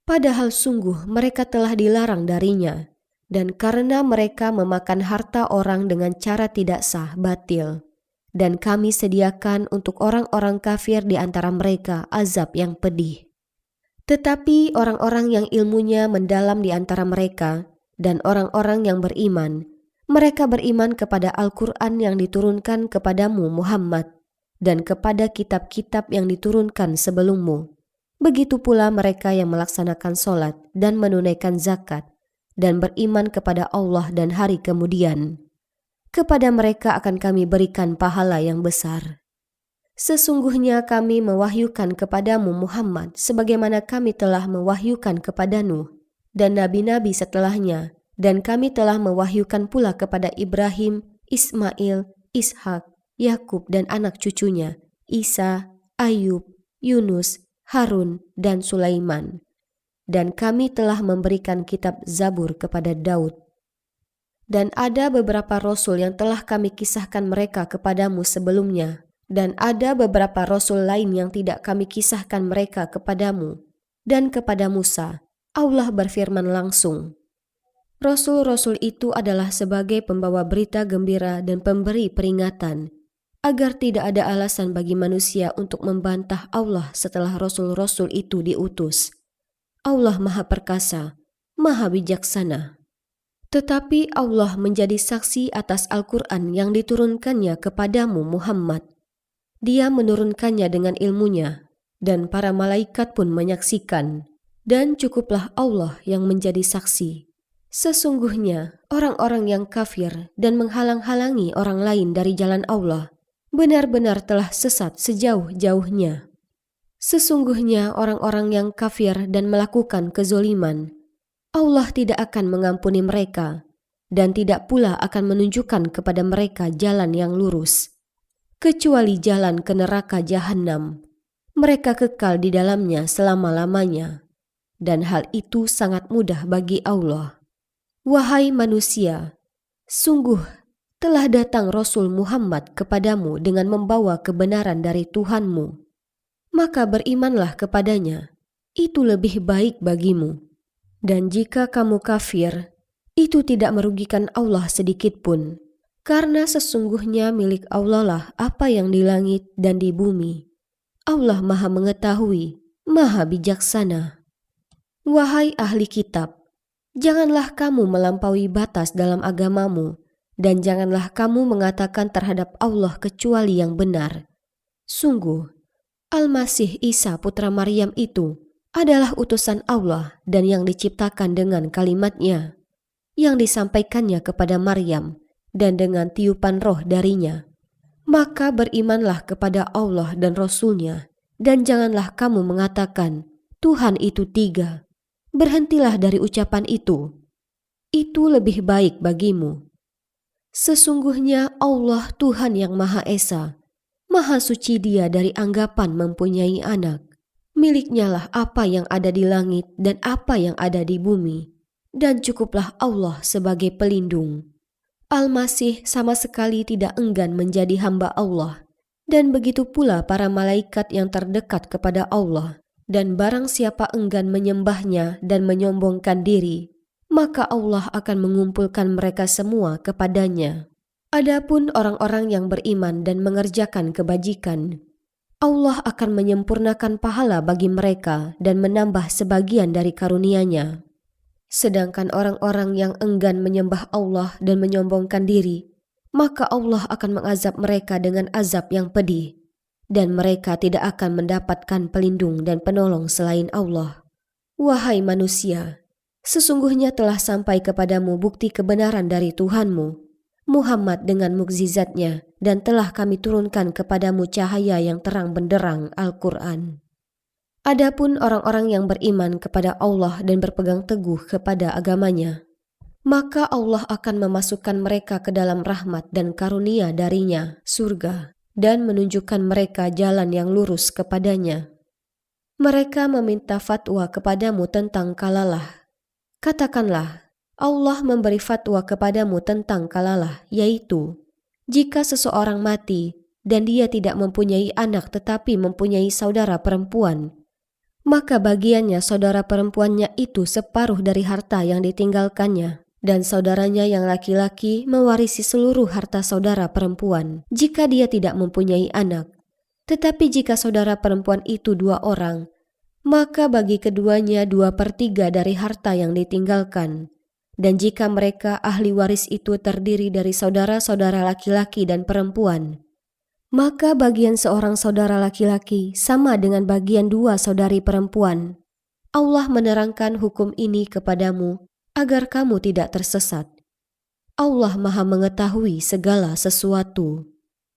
padahal sungguh mereka telah dilarang darinya, dan karena mereka memakan harta orang dengan cara tidak sah, batil, dan kami sediakan untuk orang-orang kafir di antara mereka azab yang pedih. Tetapi orang-orang yang ilmunya mendalam di antara mereka dan orang-orang yang beriman, mereka beriman kepada Al-Quran yang diturunkan kepadamu Muhammad dan kepada kitab-kitab yang diturunkan sebelummu. Begitu pula mereka yang melaksanakan sholat dan menunaikan zakat dan beriman kepada Allah dan hari kemudian. Kepada mereka akan kami berikan pahala yang besar. Sesungguhnya kami mewahyukan kepadamu Muhammad sebagaimana kami telah mewahyukan kepada Nuh dan nabi-nabi setelahnya, dan kami telah mewahyukan pula kepada Ibrahim, Ismail, Ishak, Yakub dan anak cucunya, Isa, Ayub, Yunus, Harun, dan Sulaiman. Dan kami telah memberikan kitab Zabur kepada Daud. Dan ada beberapa rasul yang telah kami kisahkan mereka kepadamu sebelumnya, dan ada beberapa rasul lain yang tidak kami kisahkan mereka kepadamu. Dan kepada Musa, Allah berfirman langsung, Rasul-rasul itu adalah sebagai pembawa berita gembira dan pemberi peringatan, agar tidak ada alasan bagi manusia untuk membantah Allah setelah rasul-rasul itu diutus. Allah Maha Perkasa, Maha Bijaksana. Tetapi Allah menjadi saksi atas Al-Quran yang diturunkannya kepadamu Muhammad. Dia menurunkannya dengan ilmunya, dan para malaikat pun menyaksikan, dan cukuplah Allah yang menjadi saksi. Sesungguhnya orang-orang yang kafir dan menghalang-halangi orang lain dari jalan Allah benar-benar telah sesat sejauh-jauhnya. Sesungguhnya orang-orang yang kafir dan melakukan kezoliman, Allah tidak akan mengampuni mereka dan tidak pula akan menunjukkan kepada mereka jalan yang lurus, kecuali jalan ke neraka Jahannam. Mereka kekal di dalamnya selama-lamanya, dan hal itu sangat mudah bagi Allah. Wahai manusia, sungguh telah datang Rasul Muhammad kepadamu dengan membawa kebenaran dari Tuhanmu. Maka berimanlah kepadanya, itu lebih baik bagimu. Dan jika kamu kafir, itu tidak merugikan Allah sedikit pun, karena sesungguhnya milik Allah lah apa yang di langit dan di bumi. Allah Maha Mengetahui, Maha Bijaksana. Wahai ahli kitab, janganlah kamu melampaui batas dalam agamamu, dan janganlah kamu mengatakan terhadap Allah kecuali yang benar. Sungguh, Al-Masih Isa putra Maryam itu adalah utusan Allah dan yang diciptakan dengan kalimat-Nya, yang disampaikannya kepada Maryam dan dengan tiupan roh darinya. Maka berimanlah kepada Allah dan Rasul-Nya, dan janganlah kamu mengatakan, Tuhan itu tiga. Berhentilah dari ucapan itu. Itu lebih baik bagimu. Sesungguhnya Allah Tuhan yang Maha Esa, Maha Suci Dia dari anggapan mempunyai anak. Miliknya lah apa yang ada di langit dan apa yang ada di bumi, dan cukuplah Allah sebagai pelindung. Al-Masih sama sekali tidak enggan menjadi hamba Allah, dan begitu pula para malaikat yang terdekat kepada Allah. Dan barang siapa enggan menyembahnya dan menyombongkan diri, maka Allah akan mengumpulkan mereka semua kepadanya. Adapun orang-orang yang beriman dan mengerjakan kebajikan, Allah akan menyempurnakan pahala bagi mereka dan menambah sebagian dari karunia-Nya. Sedangkan orang-orang yang enggan menyembah Allah dan menyombongkan diri, maka Allah akan mengazab mereka dengan azab yang pedih. Dan mereka tidak akan mendapatkan pelindung dan penolong selain Allah. Wahai manusia, sesungguhnya telah sampai kepadamu bukti kebenaran dari Tuhanmu, Muhammad dengan mukjizat-Nya, dan telah kami turunkan kepadamu cahaya yang terang benderang Al-Quran. Adapun orang-orang yang beriman kepada Allah dan berpegang teguh kepada agamanya, maka Allah akan memasukkan mereka ke dalam rahmat dan karunia darinya, surga, dan menunjukkan mereka jalan yang lurus kepadanya. Mereka meminta fatwa kepadamu tentang kalalah. Katakanlah, Allah memberi fatwa kepadamu tentang kalalah, yaitu jika seseorang mati dan dia tidak mempunyai anak tetapi mempunyai saudara perempuan, maka bagiannya saudara perempuannya itu separuh dari harta yang ditinggalkannya, dan saudaranya yang laki-laki mewarisi seluruh harta saudara perempuan jika dia tidak mempunyai anak. Tetapi jika saudara perempuan itu 2 orang, maka bagi keduanya 2/3 dari harta yang ditinggalkan. Dan jika mereka ahli waris itu terdiri dari saudara-saudara laki-laki dan perempuan, maka bagian seorang saudara laki-laki sama dengan bagian 2 saudari perempuan. Allah menerangkan hukum ini kepadamu agar kamu tidak tersesat. Allah Maha mengetahui segala sesuatu.